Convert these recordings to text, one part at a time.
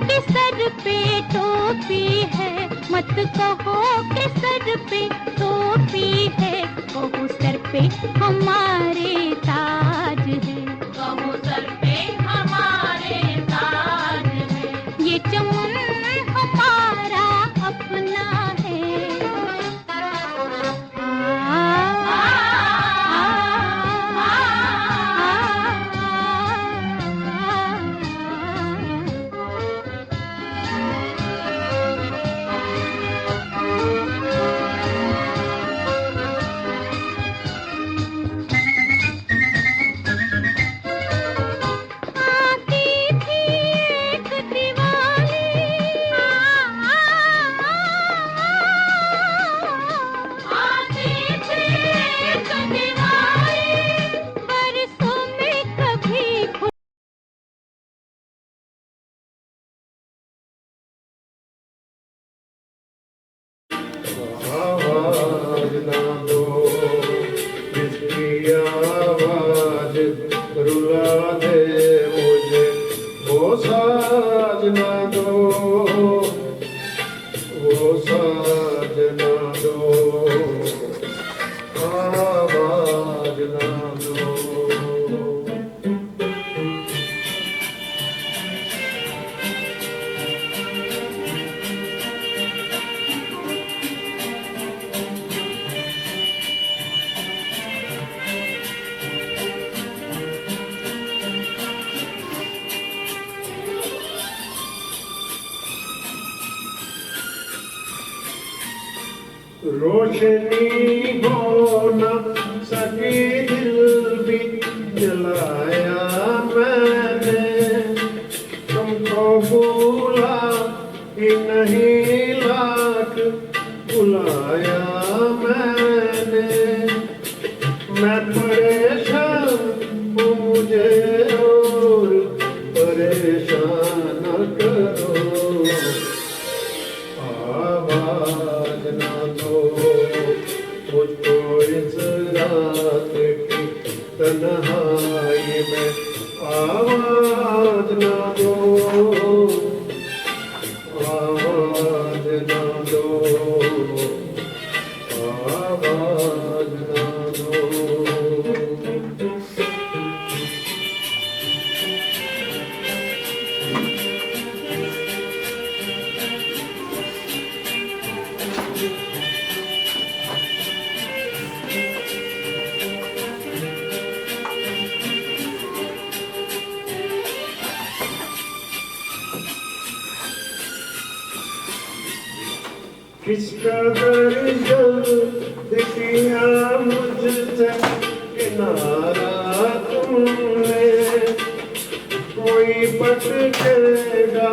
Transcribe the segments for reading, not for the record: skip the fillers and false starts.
कि सर पे टोपी है, मत कहो कि सर पे टोपी है, कहो सर पे हमारे ताज है, कहो सर पे हमारे ताज है, ये चमन हमारा अपना है। रुला दे मुझे वो साजना दो, वो साजना दो, आवाज ना दो। रोशनी हो न सकी दिल भी जलाया मैंने, तुमको भूला ही नहीं लाख बुलाया मैंने, मैं परेशान हूँ मुझे और परेशान न करो, आवाज ना दो मुझको इस रात की तन्हाई में, आवाज ना दो, आवाज ना दो, आवाज ना दो। किसका जल्द किया मुझसे किनारा तुमने, कोई भटकेगा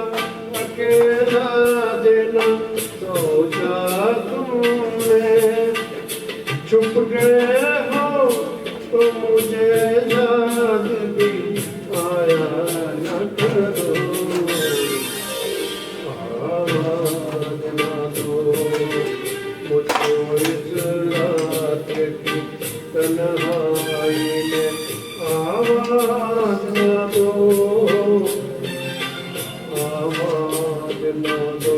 अकेला देना सोचा तुमने, छुप गए हो तो मुझे याद भी आया न करो, आवाज ना दो मुझको इस रात की तन्हाई में, आवाज ना दो, आवाज ना दो,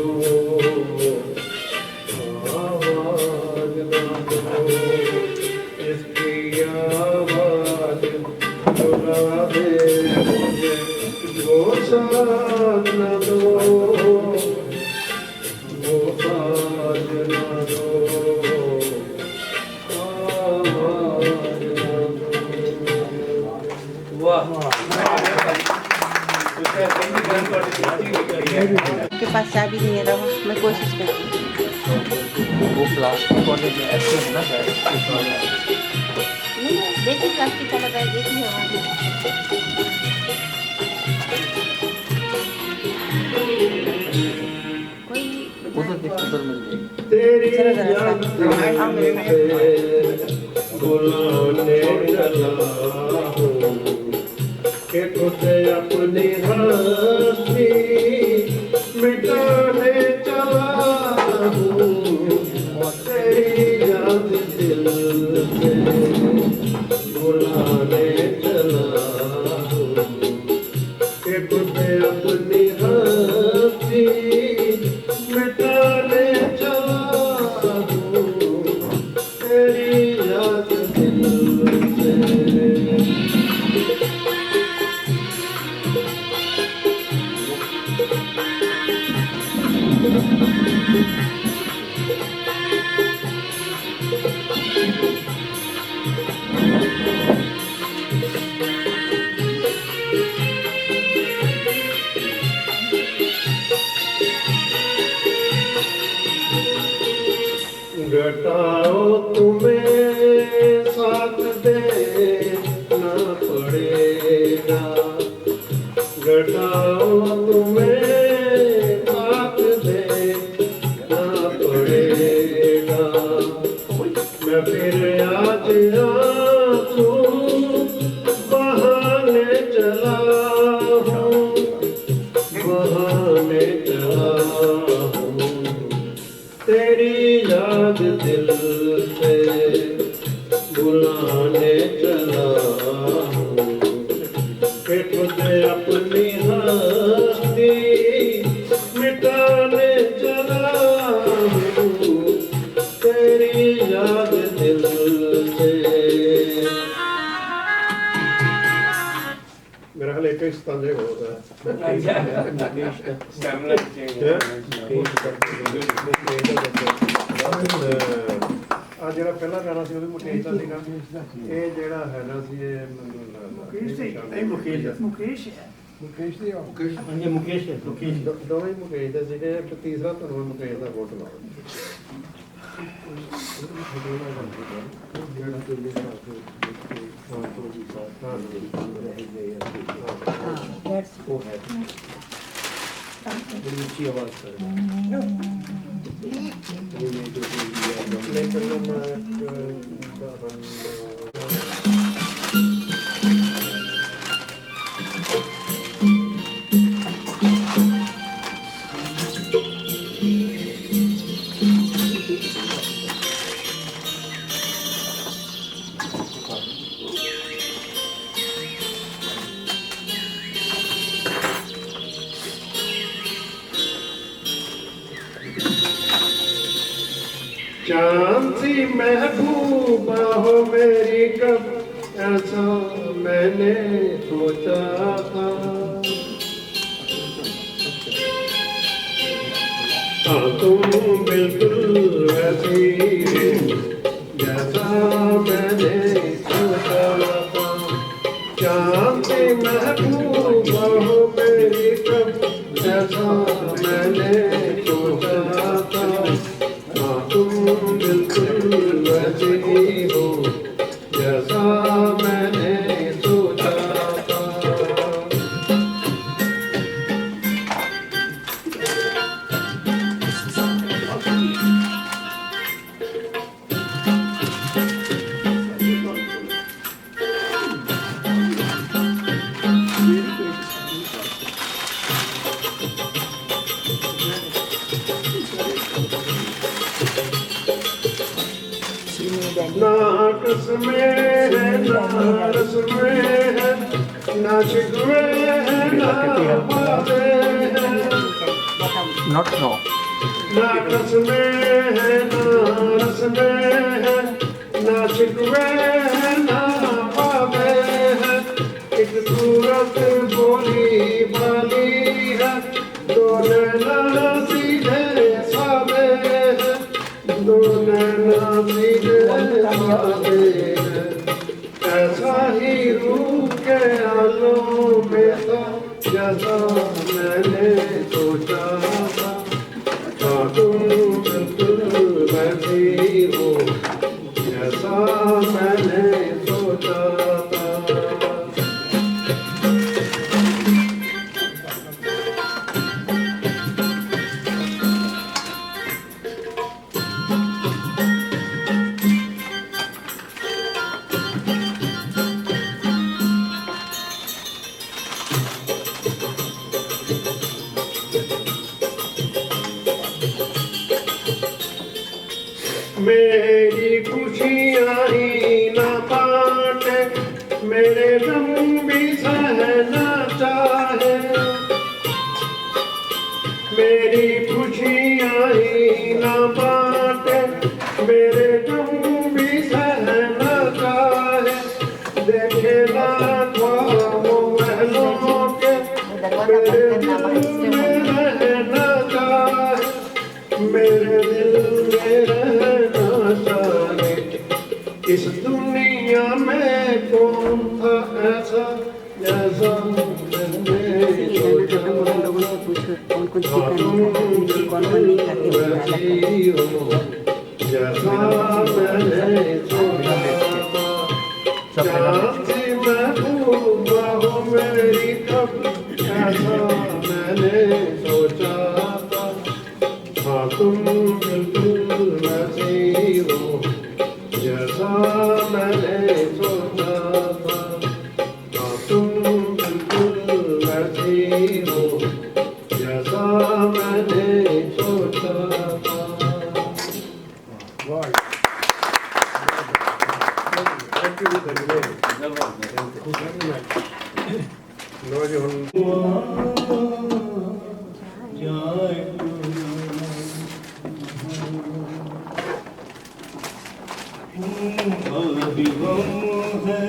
आवाज ना दो, इसकी आवाज सुना दे मुझे वो साथ ना दो, वो साथ ना दो, आवाज ना दो। वाह, के पास चाबी नहीं है ना, मैं कोशिश करती हूँ। वो प्लास्टिक वाले जो ऐसे है ना, नहीं देखिए प्लास्टिक का लगाया, देखिए उधर देख, उधर मिल जाएगी। तेरी याद बुलाने चला हूँ कि खुद अपनी हस्ती मिटाने चला हूँ, तेरी याद दिल से बुलाने चला हूँ कि खुद अपनी हस्ती घटाओ तुम्हें साथ देना पड़ेगा, घटाओ तुम्हें साथ देना पड़ेगा। मैं फिर आज आंसू बहाने चला हूँ, बहाने चला हूँ। तेरी याद दिल से बुलाने चला हूँ, कि तुझे अपनी हस्ती मिटाने चला हूँ। तेरी याद दिल से। मेरा ख्याल एक ही स्थान होता है। ਆ ਜਿਹੜਾ ਪਹਿਲਾ ਗਾਣਾ ਸੀ ਉਹਦੇ ਮੁਕੇਸ਼ ਦਾ ਸੀਗਾ, ਇਹ ਜਿਹੜਾ ਹੈ ਨਾ ਸੀ ਇਹ ਮੁਕੇਸ਼ ਹੈ, ਮੁਕੇਸ਼ ਦੀ ਹਾਂਜੀ ਮੁਕੇਸ਼ ਹੈ, ਦੋਵੇਂ ਮੁਕੇਸ਼ ਦੇ ਸੀਗੇ। ਇੱਕ ਤੀਸਰਾ ਤੁਹਾਨੂੰ ਮੁਕੇਸ਼ ਦਾ ਵੋਟ ਲਾਓ। बड़ी ऊंची आवाज कर चांद सी महबूबा हो मेरी, कब ऐसा मैंने सोचा था। हाँ तुम बिल्कुल वैसी जैसा मैंने सोचा था। चांद सी महबूबा हो मेरी, कब ऐसा मैंने सोचा था। तुम बिल्कुल वैसी हो जैसा मैंने सोचा था। ना कसमें है ना रस्में है, ना शिकवे है ना वादे हैं। Not no. ना कसमें है ना रस्में है, ना शिकवे है ना वादे हैं। एक सूरत बोली वाली है, दो नैना सीधे सादे हैं, दो नैना सीधे ऐसा ही रूप के आलों में था जैसा मैंने सोचा था। तुम बिल्कुल वैसी हो जैसा मैंने सोचा था। मेरी खुशियाँ ही ना बांटे, मेरे गम भी सहना चाहे। मेरी खुशियाँ ही ना बांटे, मेरे गम भी सहना चाहे। देखे ना ख्वाबों महलों के, मेरे दिल में रहना चाहे। मेरे दिल में रहना चाहे। इस दुनिया में कौन था ऐसा जैसा मैंने सोचा था। कौन कौन सी कौन कौन नहीं खाते जैसा मैंने सोचा था। जानती महबूबा हो मेरी कब ऐसा मैंने सोचा था। हाँ तुम बिल्कुल वैसी हो जैसा मैंने सोचा था। हाँ तुम बिल्कुल वैसी हो जैसा मैंने सोचा था। लो जी भी गम है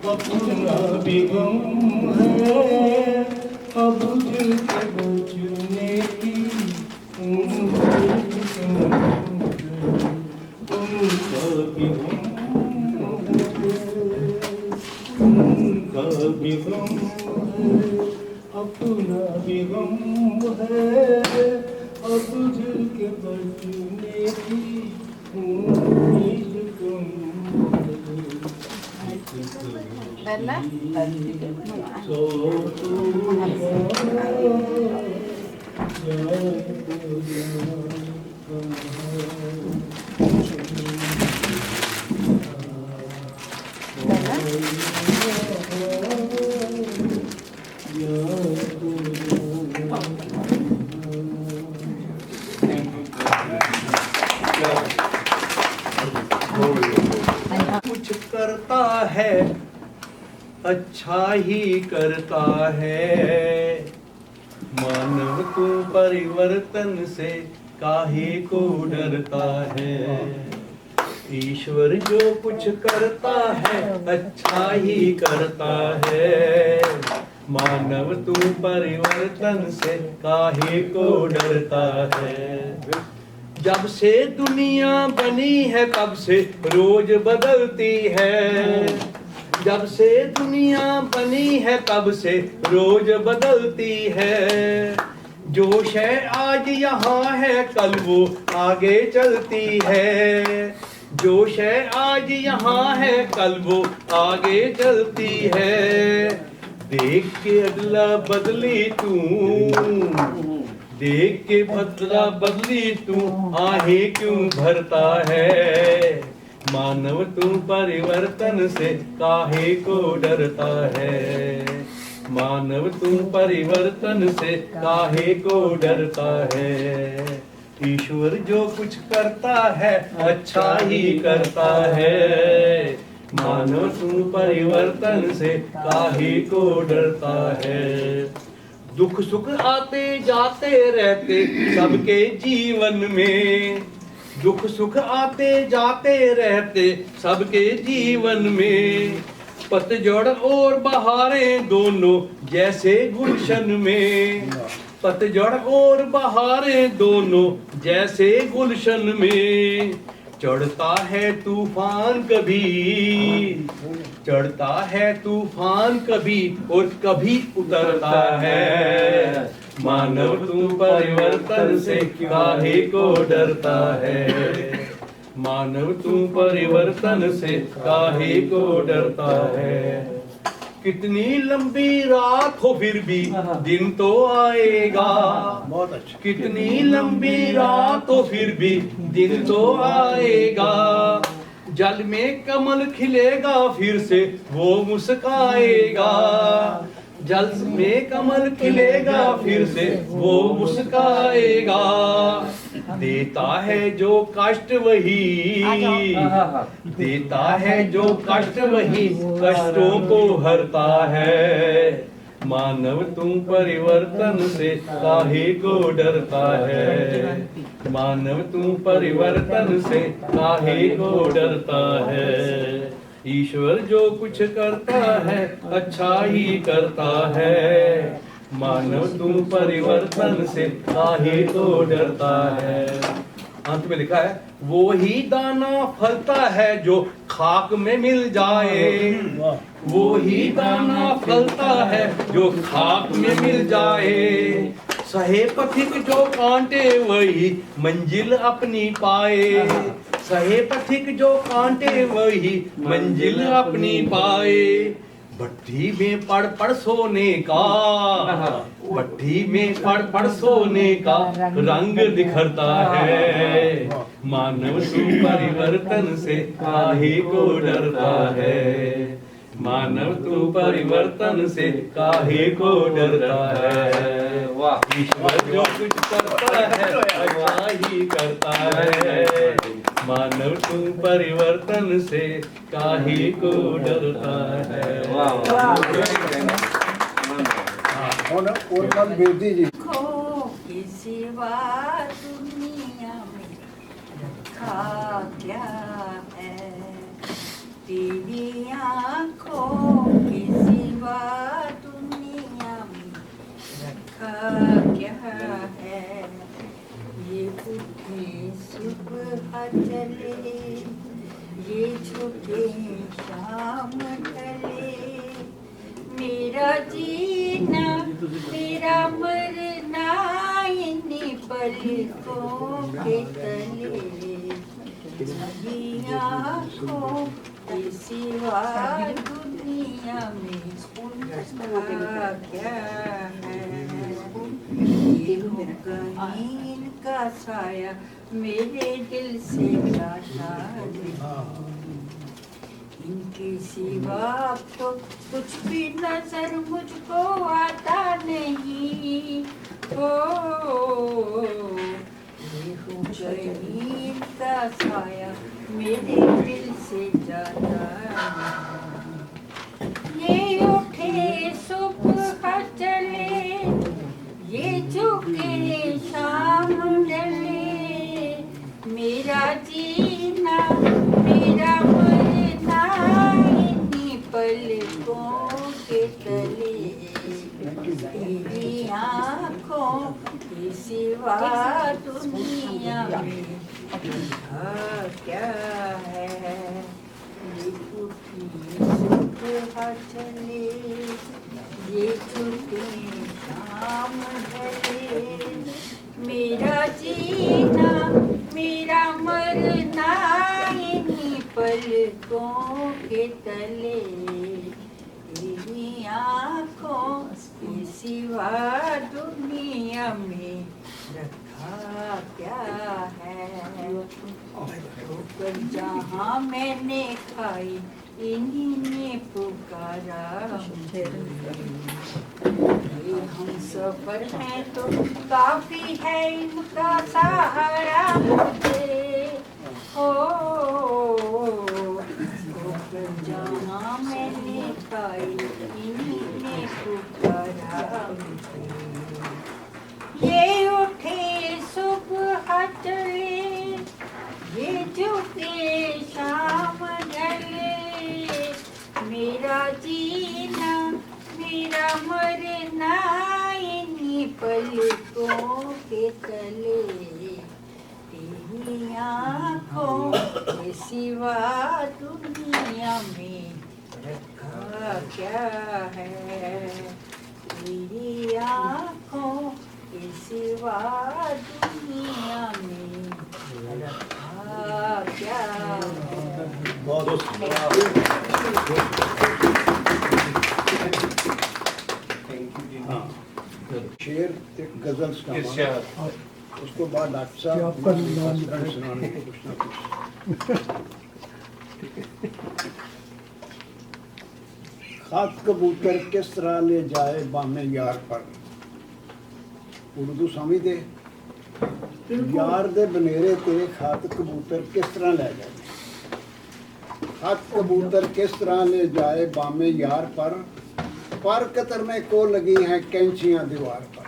अपना भी गम है अब दिल के बचने की उनका भी गम भी गम है अपना भी गम है अब दिल के बचने की उम्मीद कम सो कुछ करता है अच्छा ही करता है। मानव तू परिवर्तन से काहे को डरता है। ईश्वर जो कुछ करता है अच्छा ही करता है। मानव तू परिवर्तन से काहे को डरता है। जब से दुनिया बनी है तब से रोज बदलती है। जब से दुनिया बनी है तब से रोज बदलती है। जो शय आज यहाँ है कल वो आगे चलती है। जो शय आज यहाँ है कल वो आगे चलती है। देख के अगला बदली तू, देख के बदला बदली तू आहे क्यों भरता है। मानव तू परिवर्तन से काहे को डरता है। मानव तू परिवर्तन से काहे को डरता है। ईश्वर जो कुछ करता है अच्छा ही करता है। मानव तू परिवर्तन से काहे को डरता है। दुख सुख आते जाते रहते सबके जीवन में। दुख सुख आते जाते रहते सबके जीवन में। पतझड़ और बहारें दोनों जैसे गुलशन में। पतझड़ और बहारें दोनों जैसे गुलशन में। चढ़ता है तूफान कभी, चढ़ता है तूफान कभी और कभी उतरता है। मानव तू परिवर्तन से काहे को डरता है। मानव तू परिवर्तन से काहे को डरता है। कितनी लंबी रात हो फिर भी दिन तो आएगा। बहुत अच्छा। कितनी लंबी रात हो फिर भी दिन तो आएगा। जल में कमल खिलेगा फिर से वो मुस्काएगा। जल में कमल खिलेगा फिर से वो मुस्काएगा। देता है जो कष्ट वही, देता है जो कष्ट वही कष्टों को हरता है। मानव तुम परिवर्तन से काहे को डरता है। मानव तुम परिवर्तन से काहे को डरता है। ईश्वर जो कुछ करता है अच्छा ही करता है। मानव तू परिवर्तन से काहे को डरता है। अंत में लिखा है वो ही दाना फलता है जो खाक में मिल जाए, वो ही दाना फलता है जो खाक में मिल जाए। सहे पथिक जो कांटे वही मंजिल अपनी पाए, सहे पथिक जो कांटे वही मंजिल अपनी पाए। भट्ठी में पड़ पड़ सोने का, भट्ठी में पड़ पड़ सोने का रंग निखरता है। मानव तू परिवर्तन से काहे को डरता है, मानव तू परिवर्तन से काहे को डरता है। वाह, ईश्वर जो कुछ करता है अच्छा ही करता है। मानव तू परिवर्तन से काहे को डरता है। और कल बेदी जी खो के सिवा दुनिया में रखा क्या है, तेरी आँखों के सिवा दुनिया में रखा क्या है। ये उठे सुबह चले, ये झुके शाम ढले, मेरा जीना मेरा मरना इन्हीं पलकों के तले। मेरी आँखों के सिवा दुनिया में उनका क्या है। ये गहीन का साया मेरे दिल से जाता है, इनके सिवा तो कुछ भी नजर मुझको आता नहीं। ओ ये हुजैन का साया मेरे दिल से जाता नहीं। ये उठे सुबह चले, ये झुके शाम ढले, मेरा जीना मेरा मरना इन्हीं पलकों के तले। तेरी आँखों के सिवा दुनिया में क्या है। ये उठी सुबह चले, ये छुटे शाम ढले, मेरा जीना मेरा मरना इन्हीं पलकों के तले। तेरी आँखों के सिवा दुनिया में रखा क्या है। ठोकर जहाँ मैंने खाई इन्हीं ने पुकारा ये हम सफर हैं तो काफी है इनका सहारा मुझे। हो जहाँ मैंने खाई इन्हीं ने पुकारा मुझे। ये उठे सुबह चले, ये झुके शाम ढले, मेरा जीना मेरा मरना इन्हीं पलकों के तले। तेरी आँखों के सिवा दुनिया में रखा क्या है। तेरी आँखों के सिवा दुनिया में रखा क्या है। शेर एक गजल सुनावा, उसको बाद डॉक्टर साहब सुनाने को कुछ ना कुछ। खाक कबूतर किस तरह ले जाए बामे यार पर। उर्दू समझ दे यार दे बनेरे ते खाक कबूतर किस तरह ले जाए। खाक कबूतर किस तरह ले जाए बामे यार पर कतरने को लगी हैं कैंचियां दीवार पर।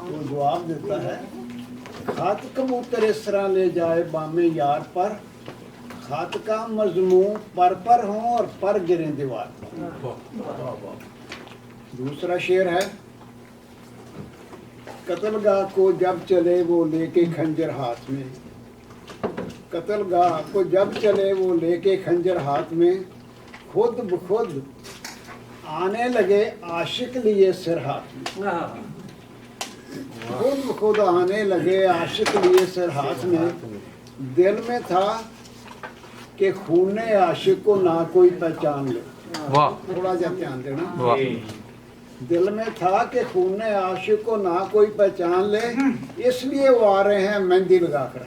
वो जवाब देता है खात कबूतर इस तरह ले जाए बामे यार पर, खात का मजमून पर हों और पर गिरे दीवार पर। दूसरा शेर है, कत्लगाह को जब चले वो लेके खंजर हाथ में, कत्लगाह को जब चले वो लेके खंजर हाथ में, खुद ब खुद आने लगे आशिक लिए सिर हाथ में, खुद ब खुद आने लगे आशिक लिए सिर हाथ में। दिल में था कि खूने आशिक को ना कोई पहचान ले। वाह थोड़ा सा ध्यान देना। वाह दिल में था कि खूने आशिक को ना कोई पहचान ले, इसलिए वो आ रहे हैं मेहंदी लगा कर।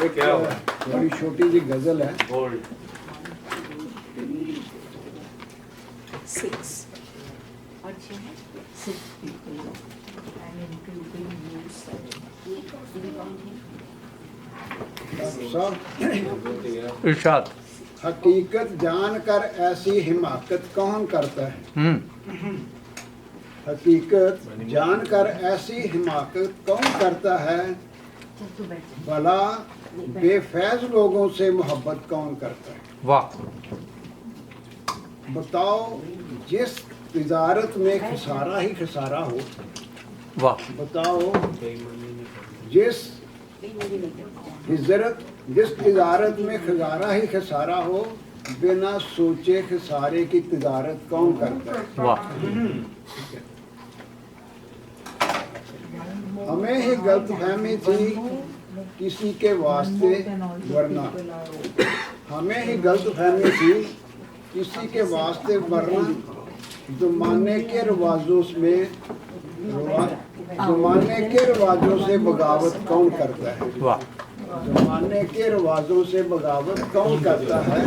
ये क्या हुआ? बड़ी छोटी सी गजल है। Six. Six. डॉक्टर साहब, इरशाद। हकीकत जानकर ऐसी हिमाकत कौन करता है? हकीकत जानकर ऐसी हिमाकत कौन करता है? भला बेफैज लोगों से मोहब्बत कौन करता है? वाह बताओ जिस तिजारत में खसारा ही खसारा हो, वाह बताओ जिस तिजारत में खसारा ही खसारा हो, बिना सोचे खसारे की तिजारत कौन करता है? वाह हमें ही गलतफहमी थी किसी के वास्ते वरना, हमें ही गलतफहमी थी किसी के वास्ते वरना, ज़माने के रिवाजों में ज़माने के रिवाजों से बगावत कौन करता है? वाह ज़माने के रिवाजों से बगावत कौन करता है?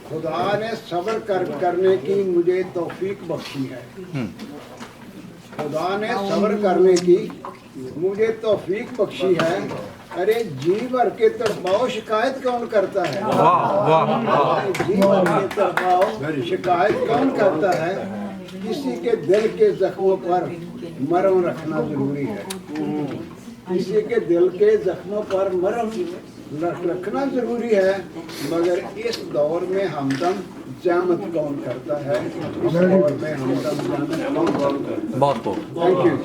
खुदा ने सब्र करने की मुझे तौफीक बख्शी है, खुदा ने सब्र करने की मुझे तौफीक बख्शी है। अरे जी भर के तड़पाओ शिकायत कौन करता है? वाह वाह जी भर के तड़पाओ शिकायत कौन करता है? किसी के दिल के जख्मों पर मरहम रखना जरूरी है, किसी के दिल के जख्मों पर मरहम रखना जरूरी है, मगर इस दौर में हमदम जामत कौन करता है? इस दौर में हमदम जामत कौन करता है? बहुत खूब। Thank you.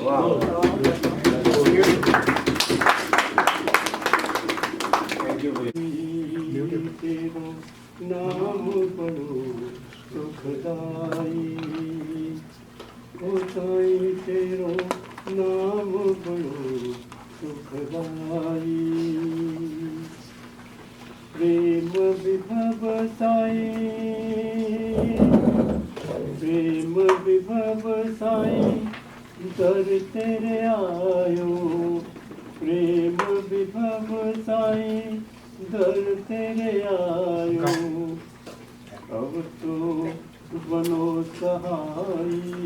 नाम बड़ो सुखदाई, ओ साईं तेरो नाम बड़ो सुखदाई। प्रेम विभव साईं, प्रेम विभव साईं, दर तेरे आयो, प्रेम विभव साईं, दर तेरे आयो। अब तो बनो सहाई,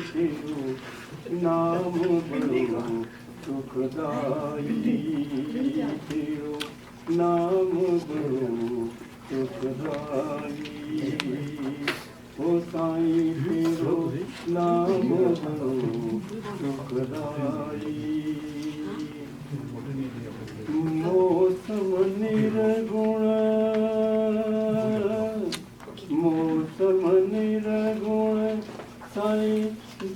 तेरो नाम बड़ो सुखदाई, तेरो नाम बड़ो सुखदाई। ओ साईं तेरो नाम बड़ो सुखदाई। मौसम निर्गुण, मौसम निर्गुण, साईं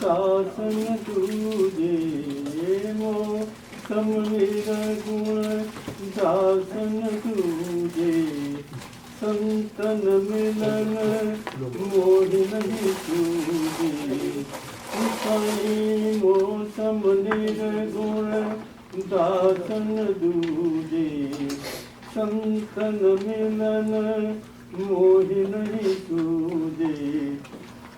दासन तुझे, मौसम निर्गुण, दासन तुझे, संतन मिलन मोहि नहीं तुझे। साईं मौसम निर्गुण, दासन दूजे, संतन मिलन मोहि नहीं सूझे।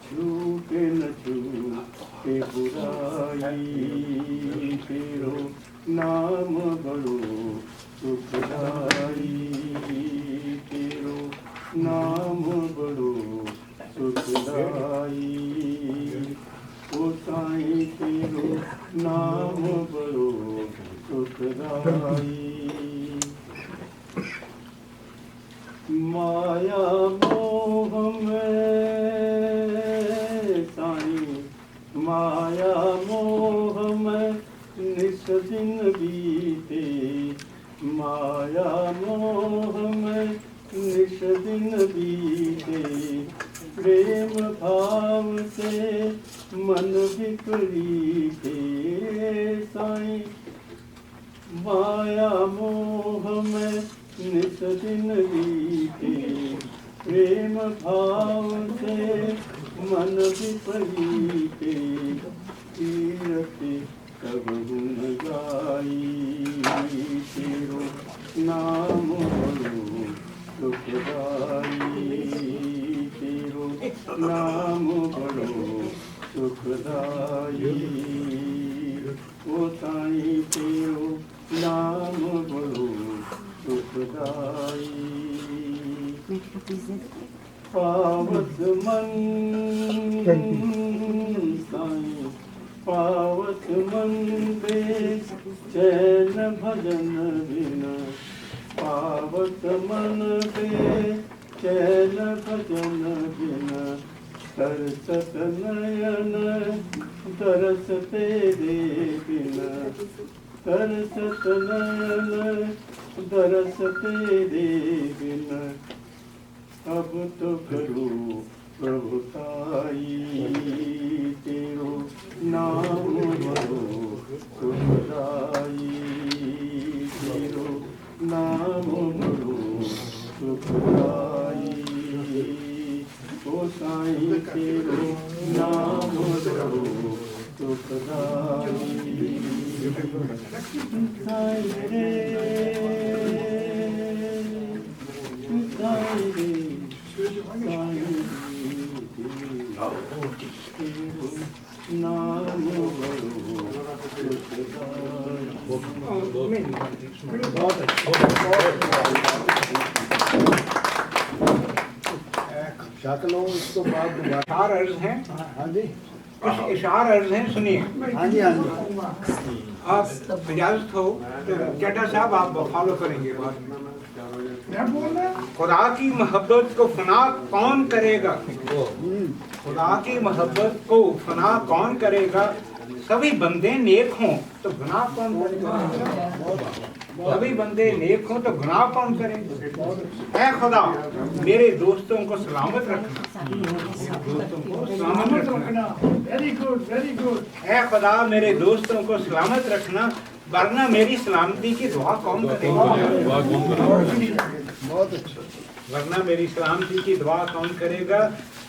छूटे न छूटे बुराई, तेरो नाम बड़ो सुखदाई, तेरो नाम बड़ो सुखदाई। ओ साईं तेरो नाम बड़ो सुखदाई। माया मोह में साईं, माया मोह में निस दिन बीते, माया मोह में निस दिन बीते। प्रेम भाव से मन विपरीते साईं, माया मोह में नित दिन बीते। प्रेम भाव से मन विपरीते, तीरथ कबहु न गाई, तेरो नाम बड़ो सुखदाई, तेरो नाम बड़ो सुखदाई। ओ साईं तेरो नाम बड़ो सुखदाई। पावत मन साईं, पावत मन बेचैन भजन बिना, पावत मन बेचैन भजन बिना। तरसत नयन तरस तेरे बिना, तरसत नयन तरस तेरे बिना। अब तो करो प्रभुताई, तेरो नाम बड़ो सुखदाई, तेरो नाम बड़ो सुखदाई। ओ साईं तेरो नाम बड़ो सुखदाई। साईं रे साईं रे नाम बड़ो शक्लों इसको बाद इशार अर्ज हैं। हाँ जी, कुछ इशार अर्ज हैं, सुनिए। हाँ जी हाँ जी, आप इजाजत हो तो चड्ढा साहब आप फॉलो करेंगे बात में। खुदा की मोहब्बत को फना कौन करेगा, खुदा की मोहब्बत को फना कौन करेगा। सभी बंदे नेक हों तो गुनाह कौन करेगा, सभी बंदे नेक हों तो गुनाह कौन करेगा। ऐ खुदा मेरे दोस्तों को सलामत रखना, दोस्तों को सलामत रखना। Very good very good. ऐ खुदा मेरे दोस्तों को सलामत रखना, वरना मेरी सलामती की दुआ कौन करेगा। बहुत अच्छा। वरना मेरी सलामती की दुआ कौन करेगा।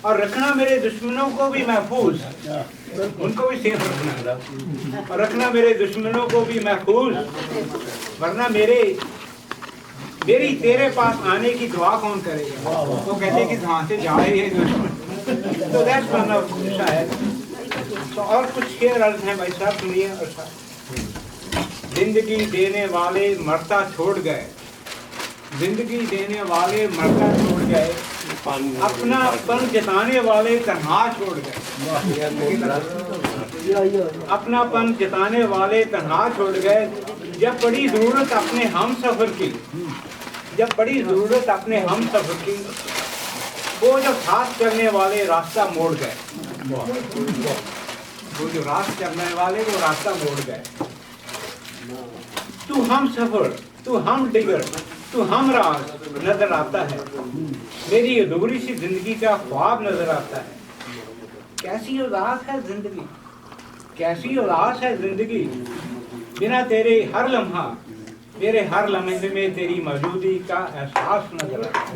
और रखना मेरे दुश्मनों को भी महफूज, उनको भी सेफ रखना, और रखना मेरे दुश्मनों को भी महफूज, वरना मेरी तेरे पास आने की दुआ कौन करेगा। वो कहते कि वहाँ से जाए ये दुश्मन। तो दैट्स वन ऑफ शायद। तो और कुछ शेर अर्ज हैं भाई साहब, सुनिए। जिंदगी देने वाले मरता छोड़ गए, जिंदगी देने वाले मरता छोड़ गए, अपना पन जताने वाले तन्हा छोड़ गए, अपनापन जताने वाले तन्हा छोड़ गए। जब बड़ी जरूरत अपने हम सफर की, जब बड़ी जरूरत अपने हम सफर की, वो जब साथ चलने वाले रास्ता मोड़ गए, वो जो रास्ता चलने वाले वो रास्ता मोड़ गए। तू हम सफर, तू हम डिगर, तू हम राज नजर आता है, मेरी अधूरी सी जिंदगी का ख्वाब नजर आता है। कैसी उदास है जिंदगी, कैसी उदास है जिंदगी, बिना तेरे हर लम्हा, मेरे हर लम्हे में तेरी मौजूदगी का एहसास नजर आता है।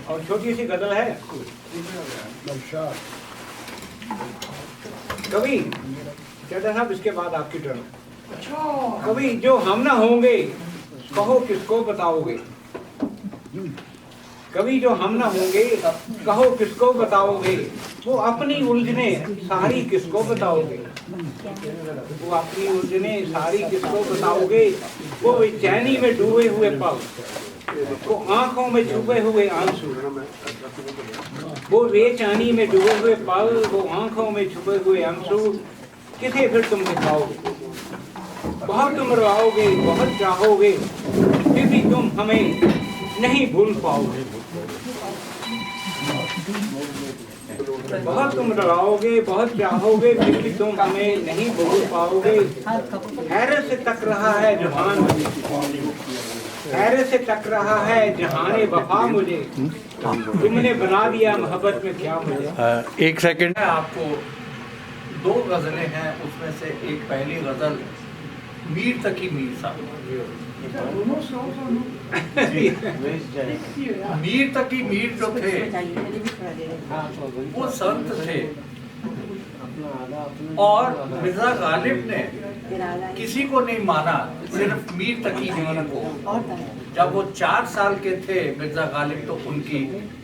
और छोटी सी गजल है। कभी चड्ढा साहब इसके बाद आपकी टर्न। कभी जो हम ना होंगे कहो किसको बताओगे, कभी जो हम ना होंगे कहो किसको बताओगे, वो अपनी उलझने सारी किसको बताओगे, वो अपनी उलझने सारी किसको बताओगे। वो बेचैनी में डूबे हुए पल, वो आंखों में छुपे हुए आंसू, वो बेचैनी में डूबे हुए पल, वो आंखों में छुपे हुए आंसू, किसे फिर तुम दिखाओगे। बहुत तुम रोओगे, बहुत चाहोगे, फिर भी तुम हमें नहीं भूल पाओगे। बहुत तुम डराओगे, बहुत चाहोगे, फिर भी तुम हमें नहीं भूल पाओगे। हैरत से तक रहा है जुबान, हैरत से तक रहा है जहाने वफा मुझे, तुमने बना दिया मोहब्बत में क्या मुझे। एक सेकंड, आपको दो गजलें हैं, उसमें से एक पहली गजल मीर तकी मीर साहब, मीर तकी मीर जो थे वो संत थे, और मिर्जा गालिब ने किसी को नहीं माना, सिर्फ मीर तकी मीर को। जब वो 4 साल के थे मिर्जा गालिब, तो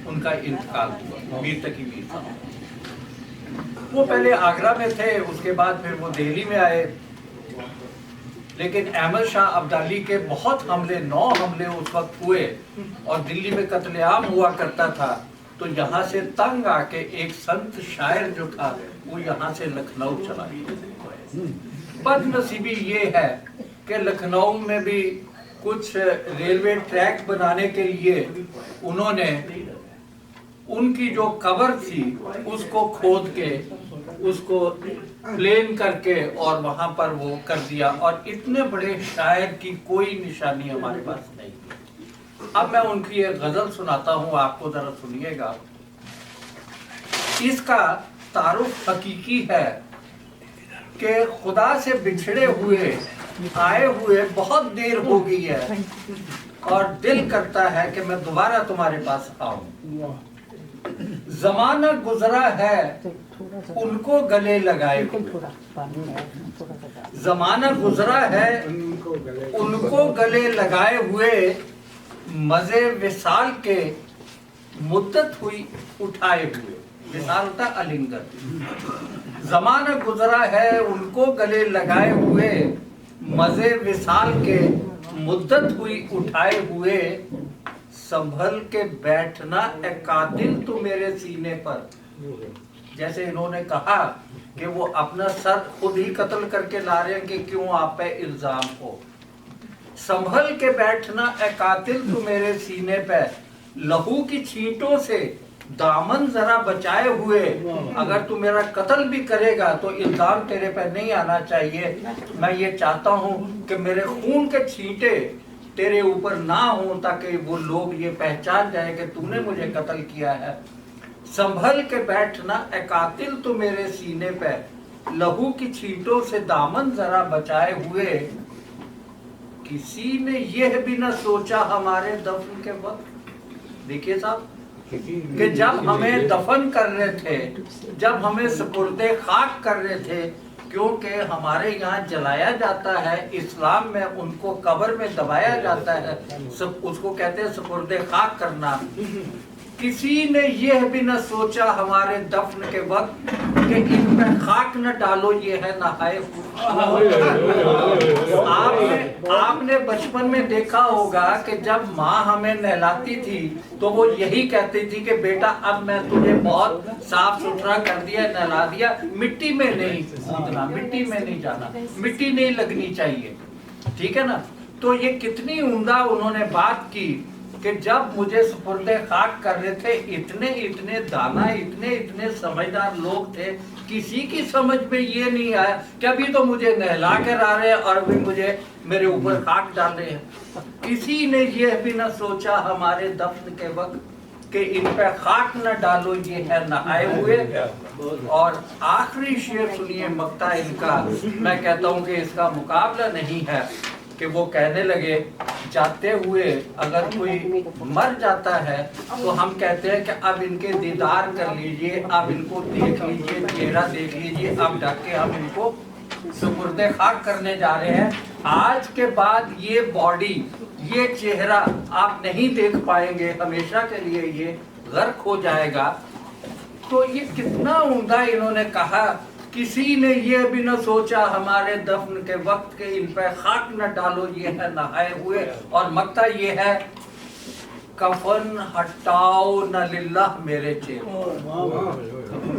उनका इंतकाल हुआ। मीर तकी मीर साहब वो पहले आगरा में थे, उसके बाद फिर वो दिल्ली में आए, लेकिन अहमद शाह अब्दाली के बहुत हमले, 9 हमले उस वक्त हुए, और दिल्ली में कत्लेआम हुआ करता था। तो यहाँ से तंग आके एक संत शायर जो था वो यहाँ से लखनऊ चला गया। बदनसीबी ये है कि लखनऊ में भी कुछ रेलवे ट्रैक बनाने के लिए उन्होंने उनकी जो कब्र थी उसको खोद के, उसको प्लेन करके और वहां पर वो कर दिया, और इतने बड़े शायर की कोई निशानी हमारे पास नहीं। अब मैं उनकी एक गजल सुनाता हूँ, आपको जरा सुनिएगा। इसका तारुफ हकीकी है कि खुदा से बिछड़े हुए आए हुए बहुत देर हो गई है, और दिल करता है कि मैं दोबारा तुम्हारे पास आऊं। जमाना गुजरा है उनको गले लगाए, जमाना गुजरा है उनको गले लगाए हुए, मजे विसाल के मुद्दत हुई उठाए हुए। विसाल होता आलिंगन। जमाना गुजरा है उनको गले लगाए हुए, मजे विसाल के मुद्दत हुई उठाए हुए, संभल के बैठना ए कातिल तू मेरे सीने पर। जैसे इन्होंने कहा कि वो अपना सर खुद ही कत्ल करके ला रहे हैं कि क्यों आप पे इल्जाम हो। संभल के बैठना ए कातिल तू मेरे सीने पे, लहू की छींटों से दामन जरा बचाए हुए। अगर तू मेरा कत्ल भी करेगा तो इल्जाम तेरे पे नहीं आना चाहिए। मैं ये चाहता हूँ कि मेरे खून के छींटे तेरे ऊपर ना हो, ताकि वो लोग ये पहचान जाए कि तूने मुझे कत्ल किया है। संभल के बैठना ए कातिल तू मेरे सीने पे, लहू की छींटों से दामन जरा बचाए हुए। किसी ने यह भी न सोचा हमारे दफन के वक्त, देखिए साहब, कि जब हमें दफन कर रहे थे, जब हमें सुपुर्दे खाक कर रहे थे, क्योंकि हमारे यहाँ जलाया जाता है, इस्लाम में उनको कब्र में दबाया जाता है, सब उसको कहते हैं सुपुर्दे खाक करना। किसी ने यह भी न सोचा हमारे दफन के वक्त कि इन पे खाक न डालो, ये है नहाए। आपने बचपन में देखा होगा कि जब माँ हमें नहलाती थी तो वो यही कहती थी कि बेटा अब मैं तुझे बहुत साफ सुथरा कर दिया, नहला दिया, मिट्टी में नहीं कूदना, मिट्टी में नहीं जाना, मिट्टी नहीं लगनी चाहिए, ठीक है ना। तो ये कितनी उम्दा उन्होंने बात की कि जब मुझे सुपुर्दे खाक कर रहे थे, इतने इतने दाना, इतने इतने समझदार लोग थे, किसी की समझ में ये नहीं आया कि अभी तो मुझे नहला कर आ रहे हैं और अभी मुझे मेरे ऊपर खाक डाल रहे हैं। किसी ने यह भी न सोचा हमारे दफन के वक्त कि इन पे खाक न डालो, ये है नहाए हुए। और आखिरी शेर सुनिए मक्ता इनका, मैं कहता हूँ कि इसका मुकाबला नहीं है, कि वो कहने लगे जाते हुए अगर कोई मर जाता है तो हम कहते हैं कि अब इनके दीदार कर लीजिए, अब इनको देख लीजिए, चेहरा देख लीजिए, अब ढक के हम इनको सुपुर्दे खाक करने जा रहे हैं। आज के बाद ये बॉडी, ये चेहरा आप नहीं देख पाएंगे, हमेशा के लिए ये गर्क हो जाएगा। तो ये कितना उम्दा इन्होंने कहा, किसी ने ये भी न सोचा हमारे दफन के वक्त के इन पे खाक न डालो, ये है नहाए हुए। और मक्ता ये है, कफन हटाओ न लिल्लाह मेरे चेहरे।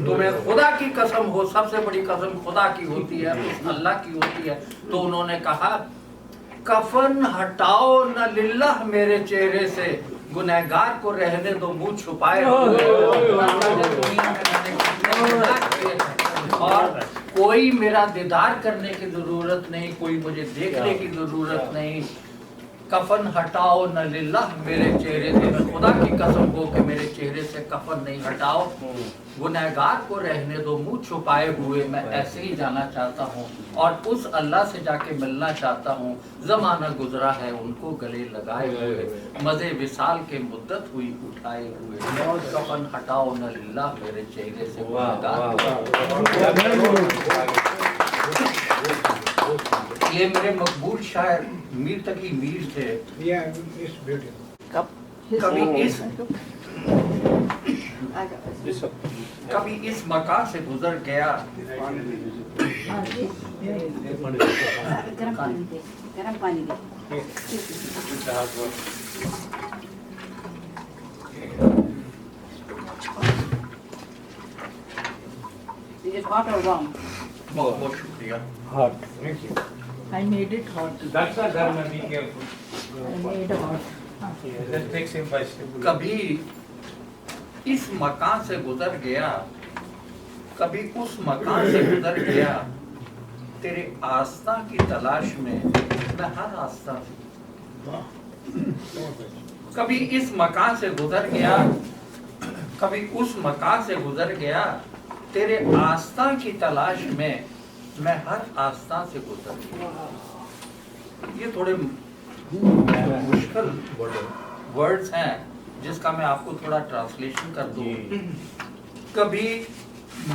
तुम्हें खुदा की कसम हो, सबसे बड़ी कसम खुदा की होती है, अल्लाह की होती है। तो उन्होंने कहा कफन हटाओ न लिल्लाह मेरे चेहरे से, गुनहगार को रहने दो मुंह छुपाए और कोई मेरा दीदार करने की जरूरत नहीं, कोई मुझे देखने की जरूरत नहीं। कफन हटाओ न लिल्लाह मेरे चेहरे से, मैं खुदा की कसम हो कि मेरे चेहरे से कफन नहीं हटाओ। गुनहगार को रहने दो मुंह छुपाए हुए, मैं ऐसे ही जाना चाहता हूँ और उस अल्लाह से जाके मिलना चाहता हूँ। जमाना गुजरा है उनको गले लगाए हुए, मजे विसाल के मुद्दत हुई उठाए हुए। कफन हटाओ न लिल्लाह मेरे चेहरे से ये मेरे मकबूल शायर मीर तकी मीर थे। कभी इस मकान से गुजर गया, गरम पानी दे। Is it hot or warm? बहुत बहुत शुक्रिया। Hot. Thank you. I made it hot. That's a dharma, be careful. I made it hot. That takes him by step. कभी इस मकान से गुजर गया, कभी उस मकान से गुजर गया, तेरे आस्था की तलाश में मैं हर आस्था से। कभी इस मकान से गुजर गया, कभी उस मकान से गुजर गया, तेरे आस्था की तलाश में मैं हर आस्था से गुजर गया। ये थोड़े मुश्किल वर्ड्स हैं जिसका मैं आपको थोड़ा ट्रांसलेशन कर दूं। कभी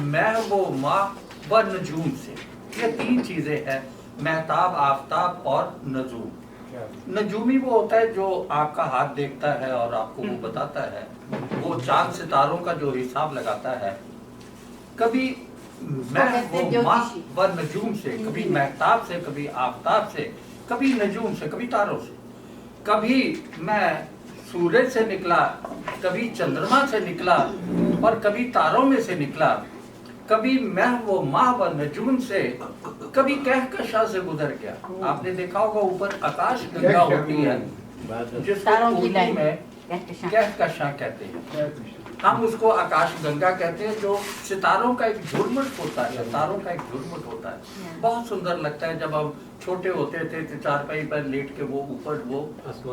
मैं वो माँ व नजूम से, ये तीन चीजें हैं, महताब, आफताब और नजूम। नजूमी वो होता है जो आपका हाथ देखता है और आपको वो बताता है, वो चांद सितारों का जो हिसाब लगाता है। कभी मैं वो माँ व नजूम से, कभी महताब से, कभी आफताब से, कभी नजूम से, कभी तारों से। कभी मैं सूरज से निकला, कभी चंद्रमा से निकला और कभी तारों में से निकला। कभी मैं वो माह व नजूम से, कभी कहकशां से गुजर गया। आपने देखा होगा ऊपर आकाश गंगा होती है जिसको उर्दू में कहकशां कहते हैं, हम उसको आकाश गंगा कहते हैं, जो सितारों का एक झुरमुट होता है, तारों का एक झुरमुट होता है। बहुत सुंदर लगता है। जब हम छोटे होते थे तो चारपाई पर लेट के वो ऊपर वो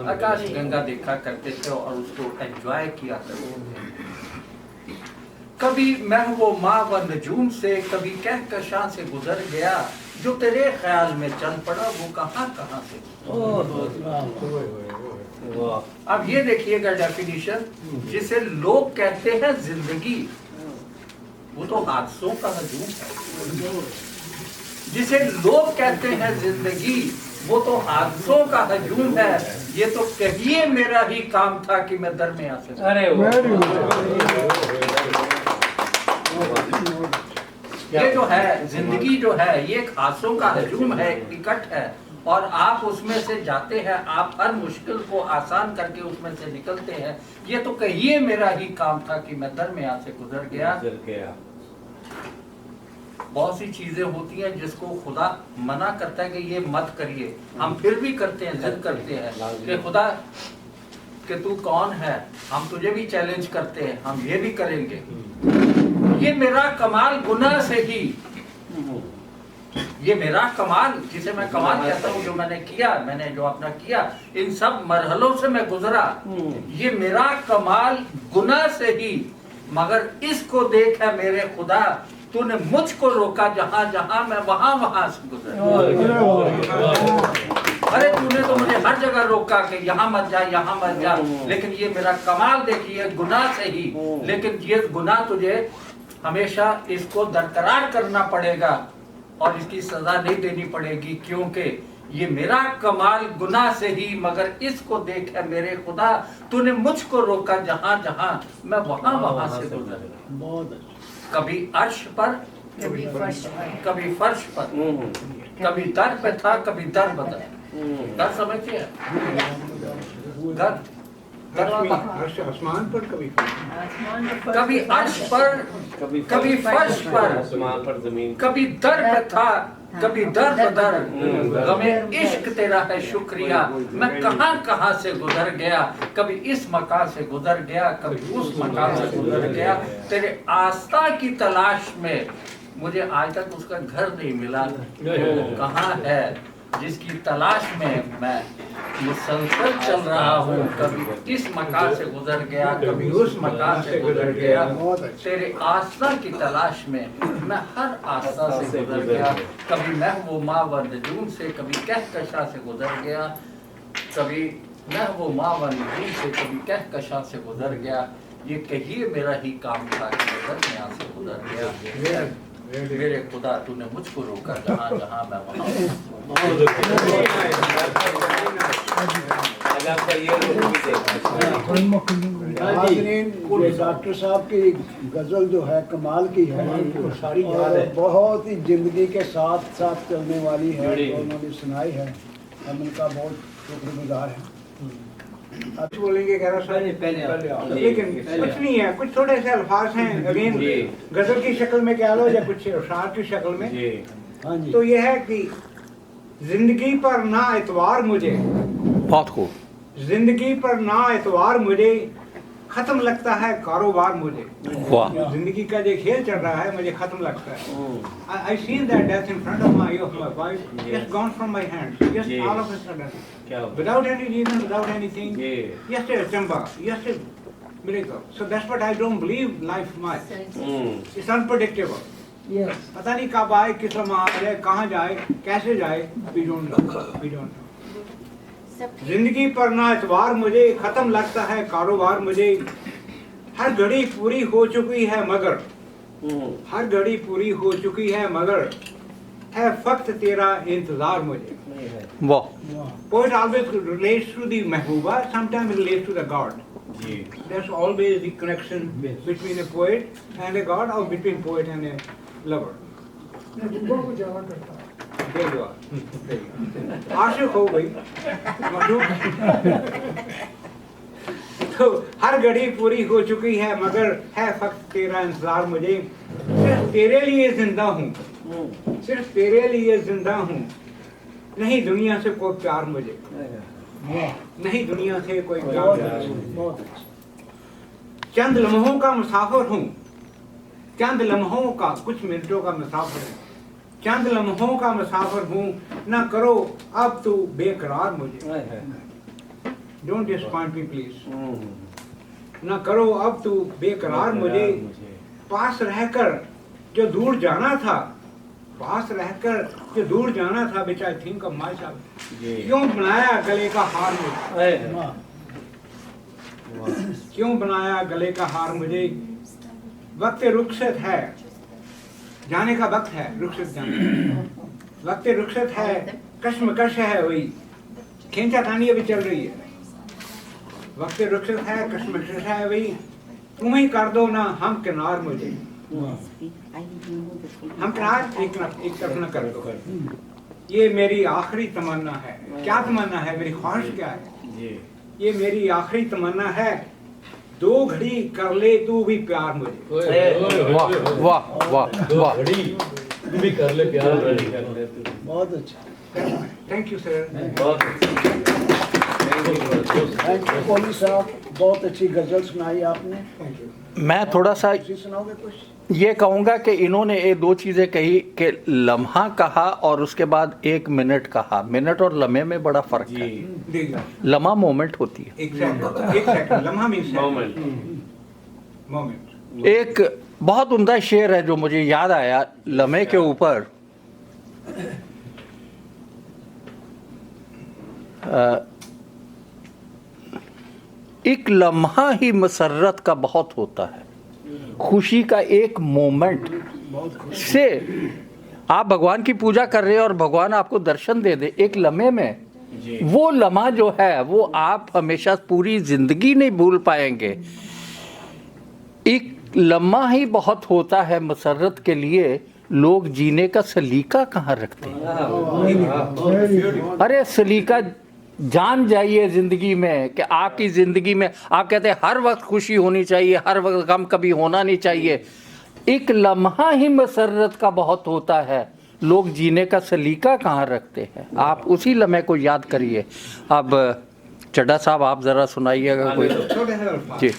आकाश गंगा देखा करते थे और उसको एंजॉय किया करते थे। कभी मैं वो माँ व नजूम से, कभी कहकशां से गुजर गया, जो तेरे ख्याल में चल पड़ा वो कहाँ कहाँ से। अब ये देखिएगा डेफिनेशन, जिसे लोग कहते हैं जिंदगी, वो तो हादसों का हजूम है। जिसे लोग कहते हैं जिंदगी, वो तो हादसों का हजूम है। ये तो कहिए मेरा ही काम था कि मैं दरमियां से। अरे ये जो है जिंदगी जो है, ये एक हादसों का हजूम है, इकट्ठ है, और आप उसमें से जाते हैं, आप हर मुश्किल को आसान करके उसमें से निकलते हैं। ये तो कहिए मेरा ही काम था कि मैं दरमियां से गुजर गया। बहुत सी चीजें होती हैं जिसको खुदा मना करता है कि ये मत करिए, हम फिर भी करते हैं, जिद करते हैं कि खुदा कि तू कौन है, हम तुझे भी चैलेंज करते हैं, हम ये भी करेंगे। ये मेरा कमाल गुनाह से ही, ये मेरा कमाल, जिसे मैं कमाल कहता हूँ, जो मैंने किया, मैंने जो अपना किया, इन सब मरहलों से मैं गुजरा। ये मेरा कमाल गुनाह से ही, मगर इसको देख है मेरे खुदा, तूने मुझको रोका जहाँ जहाँ मैं वहाँ से गुजरा। अरे तूने तो मुझे हर जगह रोका कि यहाँ मत जा, यहाँ मत जा, लेकिन ये मेरा कमाल देखिए गुनाह से ही। लेकिन ये गुनाह तुझे हमेशा इसको बरकरार करना पड़ेगा और इसकी सजा नहीं देनी पड़ेगी, क्योंकि ये मेरा कमाल गुनाह से ही, मगर इसको देख है मेरे खुदा, तूने मुझको रोका जहाँ जहाँ मैं वहाँ से गुजरा। कभी अर्श पर, कभी फर्श पर, कभी दर पे था, कभी दर बदल। दर समझते हैं? आसमान पर, कभी अर्श पर, कभी फर्श पर, कभी दर पे था, कभी दर बदर। गमे इश्क तेरा है शुक्रिया, मैं कहाँ कहाँ से गुजर गया। कभी इस मकान से गुजर गया, कभी उस मकान से गुजर गया। तेरे आस्था की तलाश में मुझे आज तक उसका घर नहीं मिला, कहाँ है। जिसकी तलाश में मैं मुसलसल चल रहा हूँ। कभी इस मकान से गुजर गया, कभी उस मकान से गुजर गया। तेरे आस्था की तलाश में मैं हर आस्था से गुजर गया। कभी महबूबा व नजूम से, कभी कहकशा से गुजर गया। कभी महबूबा व नजूम से, कभी कहकशा से गुजर गया। ये कहिए मेरा ही काम था कि नजर यहाँ से गुजर गया। मेरे खुदा तूने मुझको रोका जहाँ जहाँ मैं वहाँ। नाज़रीन, ये डॉक्टर साहब की गज़ल जो है कमाल की है और बहुत ही ज़िंदगी के साथ साथ चलने वाली है, और उन्होंने सुनाई है। हम उनका बहुत शुक्रगुजार हैं। कुछ बोलेंगे कह रहा सर, लेकिन कुछ नहीं है, कुछ थोड़े से अल्फाज हैं अगेन गजल की शक्ल में कह लो या कुछ शार की शक्ल में। हाँ जी। तो ये है कि जिंदगी पर ना एतवार मुझे, बहुत खूब, जिंदगी पर ना एतवार मुझे, खत्म लगता है कारोबार मुझे। वाह, जिंदगी का जो खेल चल रहा है मुझे खत्म लगता है। I seen that death in front of my wife, just gone from my hands, just all of a sudden, without any reason, without anything. Just a chamba, just a miracle. So that's what I don't believe life much. It's unpredictable. पता नहीं कब आए, किस समय आ जाए, कहाँ जाए, कैसे जाए, we don't know. We don't know. जिंदगी पर ना एतवार मुझे, खत्म लगता है कारोबार मुझे। हर घड़ी पूरी हो चुकी है मगर, हर घड़ी पूरी हो चुकी है मगर, है फक्त तेरा इंतजार मुझे। वाह। Poet always relates to the Mehbooba, sometimes relates to the God. There's always the connection between a poet and a God, or between poet and a lover. There you are. आशिक हो गई तो हर घड़ी पूरी हो चुकी है मगर, है फक्त तेरा इंतजार मुझे। सिर्फ तेरे लिए जिंदा हूँ, सिर्फ तेरे लिए जिंदा हूँ, नहीं दुनिया से कोई प्यार मुझे, नहीं दुनिया से कोई प्यार मुझे। चंद लम्हों का मुसाफिर हूँ, चंद लम्हों का, कुछ मिनटों का मुसाफिर हूँ, चंद लम्हों का मुसाफिर हूँ, ना करो अब तू बेकरार मुझे। Don't disappoint me please. ना करो अब तू बेकरार मुझे, पास रहकर जो दूर जाना था, पास रहकर जो दूर जाना था, which I think of myself. क्यों बनाया गले का हार मुझे, क्यों बनाया गले का हार मुझे। वक्त रुखसत है, जाने का वक्त है, रुखसत जाने, वक्त रुखसत है, कश्मकश है वही, खींचातानी अभी चल रही है। वक्त रुखसत है, कश्मकश है वही, तुम ही कर दो ना हम किनार मुझे। हम किनार एक तरफ न कर दो। ये मेरी आखिरी तमन्ना है। क्या तमन्ना है, मेरी ख्वाहिश क्या है? ये मेरी आखिरी तमन्ना है, दो घड़ी कर ले तू भी प्यार मुझे। वाह वाह वाह वाह, तू भी कर ले प्यार। बहुत अच्छा, thank you sir. Thank you Kohli साहब, बहुत अच्छी गजल सुनाई आपने। मैं थोड़ा सा सुनाओगे कुछ? ये कहूँगा कि इन्होंने ये दो चीज़ें कही कि लम्हा कहा और उसके बाद 1 मिनट कहा। मिनट और लम्हे में बड़ा फर्क है। लम्हा मोमेंट होती है, एक सेकंड, लम्हा मीन्स मोमेंट। एक बहुत उम्दा शेर है जो मुझे याद आया लम्हे के ऊपर। एक लम्हा ही मसरत का बहुत होता है, खुशी का एक मोमेंट से आप भगवान की पूजा कर रहे हैं और भगवान आपको दर्शन दे दे एक लम्हे में, वो लम्हा जो है वो आप हमेशा पूरी जिंदगी नहीं भूल पाएंगे। एक लम्हा ही बहुत होता है मसरत के लिए, लोग जीने का सलीका कहाँ रखते हैं। अरे सलीका जान जाइए जिंदगी में कि आपकी जिंदगी में आप कहते हैं हर वक्त खुशी होनी चाहिए, हर वक्त गम कभी होना नहीं चाहिए। एक लम्हा ही मसरत का बहुत होता है, लोग जीने का सलीका कहाँ रखते हैं। आप उसी लम्हे को याद करिए। अब चड्ढा साहब आप जरा सुनाइएगा कोई। जी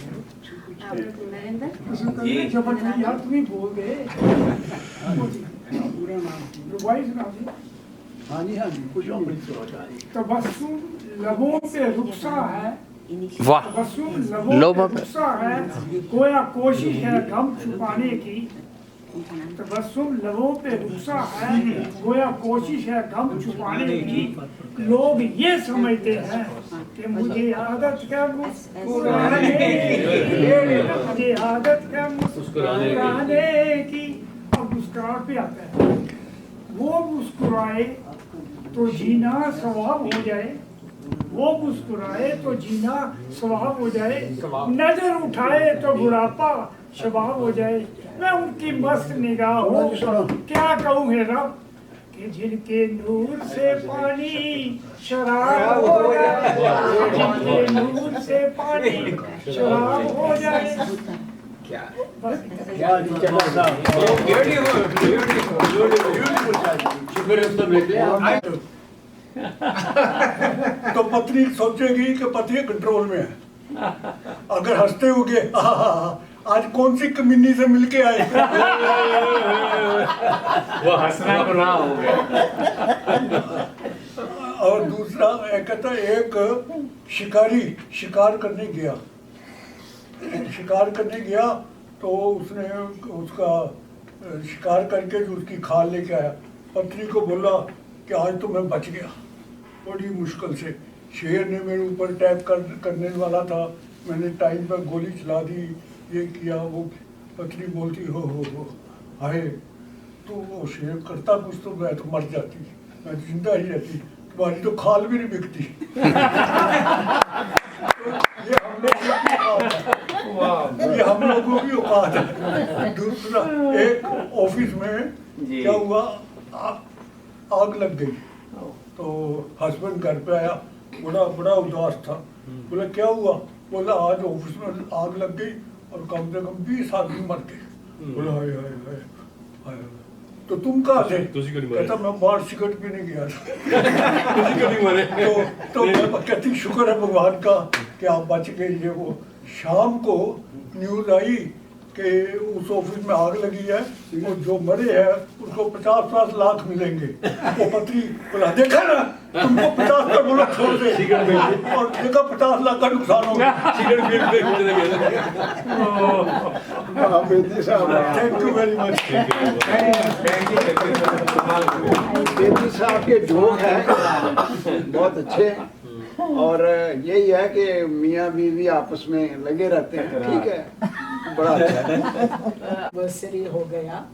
हाँ जी कुछ अपनी सोच आई। तबस्सुम लबों पे रुखसा है, वाह तबस्सुम लोगों लबों पे- पे रुखसा है, गोया कोशिश है गम छुपाने की। तबस्सुम लबों पे रुखसा है, गोया कोशिश है गम छुपाने की। लोग ये समझते हैं कि मुझे आदत है मुस्कुराने की, मुझे आदत है मुस्कुराने की। अब मुस्कुराहट पे आता है, वो मुस्कुराए तो जीना सवाब हो जाए, वो मुस्कुराए तो जीना सवाब हो जाए, नजर उठाए तो बुढ़ापा शबाब हो जाए। मैं उनकी मस्त निगाहों क्या कहूँ है रब, कि जिनके नूर से पानी शराब हो जाए, जिनके नूर से पानी शराब हो जाए। तो पत्नी सोचेगी कि पति कंट्रोल में है। अगर हंसते हुए आज कौन सी कमीनी से मिलके आए वो हंसना तो ना हो गया। और दूसरा कहता एक शिकारी शिकार करने गया, तो उसने उसका शिकार करके जो उसकी खाल लेके आया, पत्नी को बोला कि आज तो मैं बच गया बड़ी मुश्किल से, शेर ने मेरे ऊपर अटैक करने वाला था, मैंने टाइम पर गोली चला दी, ये किया वो। पत्नी बोलती हो हाय तो वो शेर करता कुछ तो मैं तो मर जाती, मैं जिंदा ही रहती, तुम्हारी तो खाल भी नहीं बिकती। ये हम लोगों की औकात है। दूसरा एक ऑफिस में क्या हुआ, आग लग गई, तो हस्बैंड घर पे आया, बड़ा उदास था। बोला क्या हुआ? बोला आज ऑफिस में आग लग गई और कम से कम 20 आदमी मर गए। बोला हाय हाय हाय हाय, तो तुम कहाँ थे? कहता मैं बाहर सिगरेट पीने गया था। तो मैं कहती शुक्र है भगवान का कि आप बच गए। ये वो शाम को न्यूज आई कि उस ऑफिस में आग लगी है और जो मरे हैं उसको 50 लाख मिलेंगे। वो पत्नी बोला देखा ना, तुमको 50 का बोला छोड़ दे, और देखा 50 लाख का नुकसान हो गया। Thank you very much. Bedi साहब के जोक हैं बहुत अच्छे, और यही है कि मियाँ बीवी आपस में लगे रहते हैं, ठीक है, बड़ा अच्छा है। एनिवर्सरी हो गया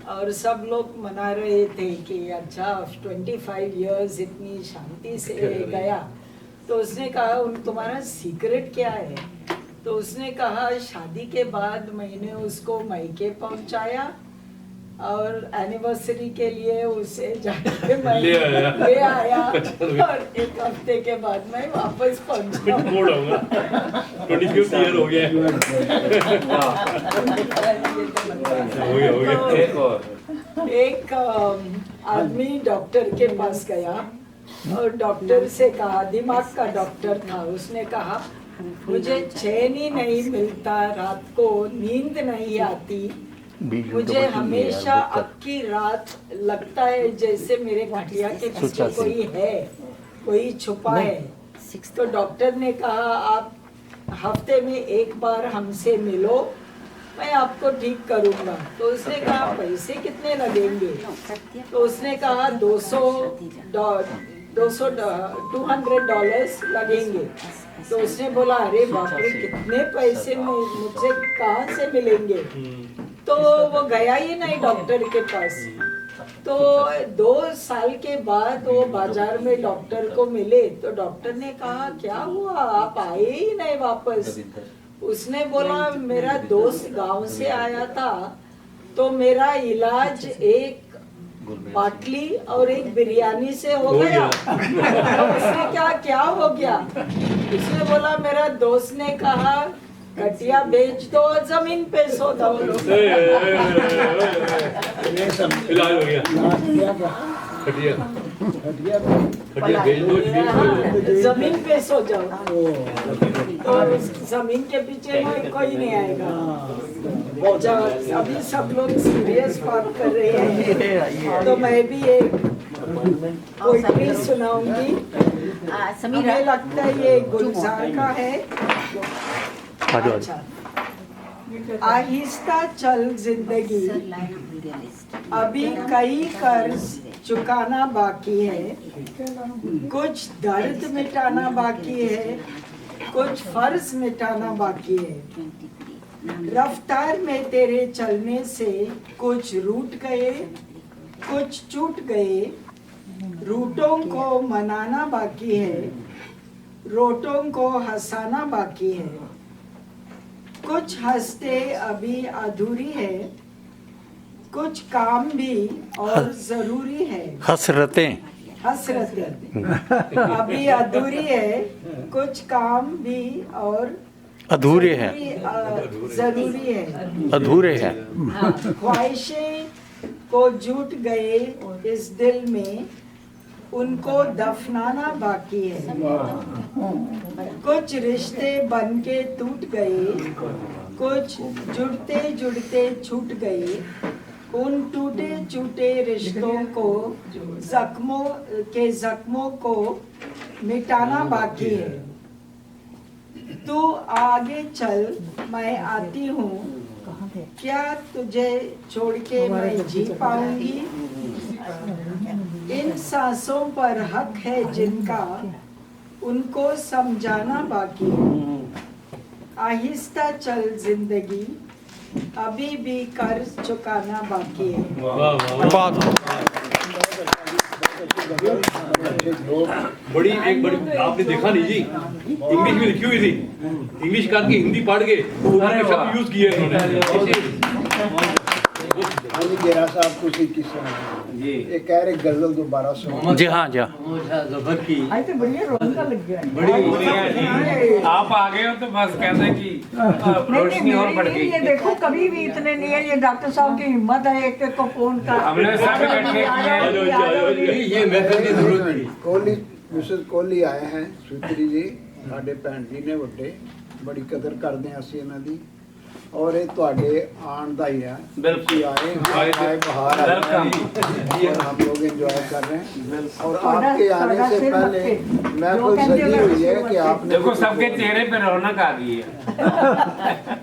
और सब लोग मना रहे थे कि अच्छा 25 इयर्स इतनी शांति से गया। तो उसने कहा तुम्हारा सीक्रेट क्या है? तो उसने कहा शादी के बाद मैंने उसको मायके पहुंचाया और एनिवर्सरी के लिए उसे जाके मैं ले आया और एक हफ्ते के बाद मैं वापस पहुंचा। 25 ईयर हो गया। एक आदमी डॉक्टर के पास गया और डॉक्टर से कहा, दिमाग का डॉक्टर था, उसने कहा मुझे चैन ही नहीं मिलता, रात को नींद नहीं आती, मुझे हमेशा अक्की रात लगता है जैसे मेरे खटिया के पीछे कोई है, कोई छुपा है। तो डॉक्टर ने कहा आप हफ्ते में एक बार हमसे मिलो, मैं आपको ठीक करूंगा। तो उसने कहा पैसे कितने लगेंगे? तो उसने कहा $200 लगेंगे। तो उसने बोला अरे बाप रे कितने पैसे मुझसे कहाँ से मिलेंगे? तो वो गया ही नहीं डॉक्टर के पास। तो 2 साल के बाद वो बाजार में डॉक्टर को मिले, तो डॉक्टर ने कहा क्या हुआ, आप आए ही नहीं वापस? उसने बोला मेरा दोस्त गांव से आया था, तो मेरा इलाज एक बाटली और एक बिरयानी से हो गया। तो उसने क्या हो गया? उसने बोला मेरा दोस्त ने कहा कटिया बेच दो, जमीन पे सो दो। इलाज हो गया। खटिया बेच दो, जमीन पे सो जाओ, तो जमीन के पीछे कोई नहीं आएगा। अभी सब लोग सीरियस बात कर रहे हैं, तो मैं भी एक पोइट्री सुनाऊंगी। समीरा। हमें लगता है ये गुलजार का है। अच्छा। आहिस्ता चल जिंदगी, अभी कई कर्ज चुकाना बाकी है, कुछ दर्द मिटाना बाकी है, कुछ फर्ज मिटाना बाकी है। रफ्तार में तेरे चलने से कुछ रूठ गए, कुछ छूट गए, रूटों को मनाना बाकी है, रोटों को हंसाना बाकी है, कुछ हंसते अभी अधूरी है, कुछ काम भी और जरूरी है। हसरतें अभी अधूरी है, कुछ काम भी और अधूरे हैं, जरूरी है। अधूरे हैं। ख्वाहिशें को जुट गए इस दिल में, उनको दफनाना बाकी है। कुछ रिश्ते बन के टूट गए, कुछ जुड़ते जुड़ते छूट गए, उन टूटे छूटे रिश्तों को जख्मों को मिटाना बाकी है। तू आगे चल, मैं आती हूँ, क्या तुझे छोड़ के मैं जी पाऊंगी? इन सांसों पर हक है जिनका, उनको समझाना बाकी है। आहिस्ता चल जिंदगी, अभी भी कर्ज चुकाना बाकी है। बड़ी आपने देखा नहीं जी, इंग्लिश में लिखी हुई थी, इंग्लिश करके हिंदी पढ़ के शब्द यूज किए इन्होंने। गेरा साहब कुछ ही जी ये कह रहे गजल दोबारा सुनो। जी हाँ जी जबर की आई तो बढ़िया रोंका लग गया। बड़ी आप आ गए हो तो बस कहते हैं कि रोशनी और बढ़ गई। ये देखो कभी भी इतने नहीं है, ये डॉक्टर साहब की हिम्मत है एक को फोन कर। हमने सब इकट्ठे किए। ये मेथड की जरूरत नहीं। कोहली मिसेस कोहली आए हैं सुत्री जी, साडे भैन जी ने ਵੱਡੇ, बड़ी कदर करते हैं ਅਸੀਂ ਇਹਨਾਂ ਦੀ। और ये ਤੁਹਾਡੇ आन ਦਾ ही है, बिल्कुल आए बाहर और हम लोग एंजॉय कर रहे हैं। और आपके आने से पहले मैं कोई सजी हुई है कि आपने देखो सबके चेहरे पे रौनक आ गई है।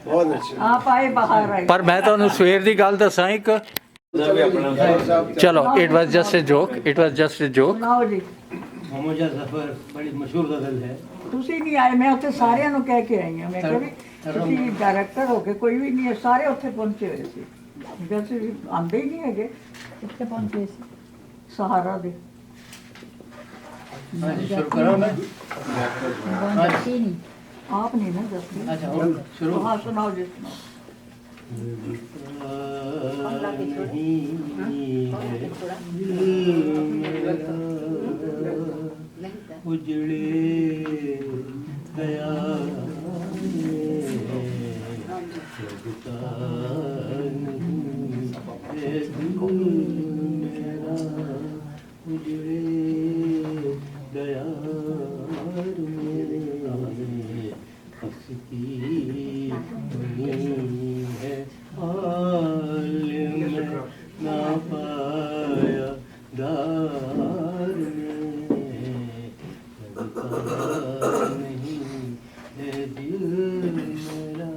बहुत अच्छा आप आए बाहर आए। पर मैं ਤੁਹਾਨੂੰ ਸਵੇਰ ਦੀ ਗੱਲ ਦੱਸਾਂ ਇੱਕ। चलो it was just a joke, it was just a joke. सुनाओ जी। हमोजा जफर बड़ी मशहूर गजल है। ਤੁਸੀਂ ਨਹੀਂ ਆਏ, ਮੈਂ ਉੱਥੇ ਸਾਰਿਆਂ ਨੂੰ ਕਹਿ ਕੇ ਆਈ ਹਾਂ। ਮੈਂ ਕਿਹਾ ਵੀ ਤੁਸੀਂ ਡਾਇਰੈਕਟਰ ਹੋ ਕੇ ਕੋਈ ਵੀ ਨਹੀਂ ਹੈ, ਸਾਰੇ ਉੱਥੇ ਪਹੁੰਚੇ ਹੋਏ ਸੀ। ਜਦ ਆਂਦੇ ਹੀ ਨਹੀਂ ਹੈਗੇ। ਕਿੱਥੇ ਪਹੁੰਚੇ ਸੀ? ਸਹਾਰਾ ਦੇ। शुरू करो मैं। आप नहीं ना दसते। अच्छा शुरू। हाँ सुनाओ जी सुनाओ। उजड़े गया मेरा, उजड़े गया हंसती है आलिम ना पाया दार में, नहीं है दिल मेरा।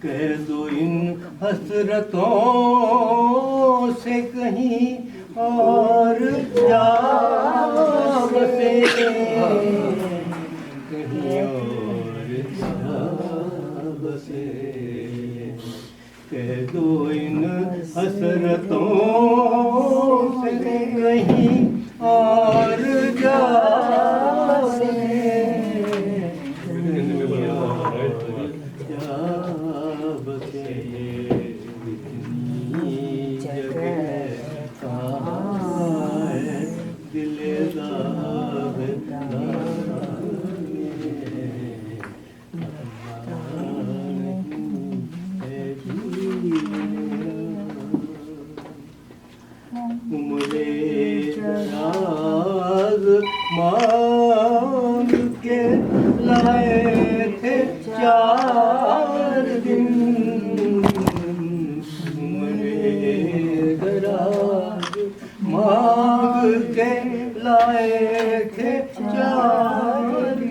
कह दो इन हसरतों से कहीं और जा बसे, कहीं और जा बसे। कह दो इन हसरतों से कहीं और जा बसे, कहीं और जा बसे। इतनी जगह कहाँ है दिलदार मांग के लाए थे 4 दिन, मेरे गराज आए थे चार में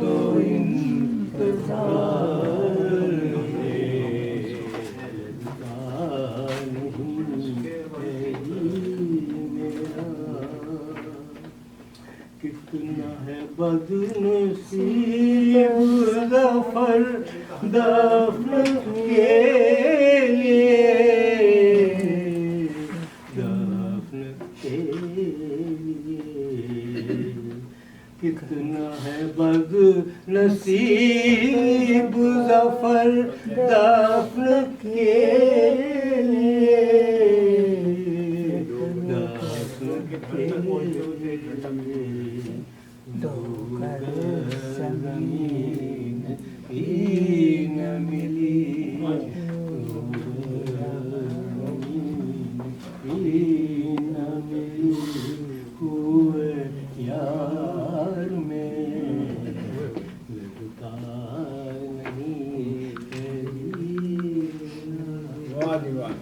दो कितना है बदनसीब ज़फ़र दफ़्न के लिए, दफ़्न के लिए। कितना है बदनसीब ज़फ़र दफ़्न के लिए, दफ़्न के लिए। दो ज़मीन ही न मिली, न मिली हुए यार में लगता नहीं। वाह जी वाह।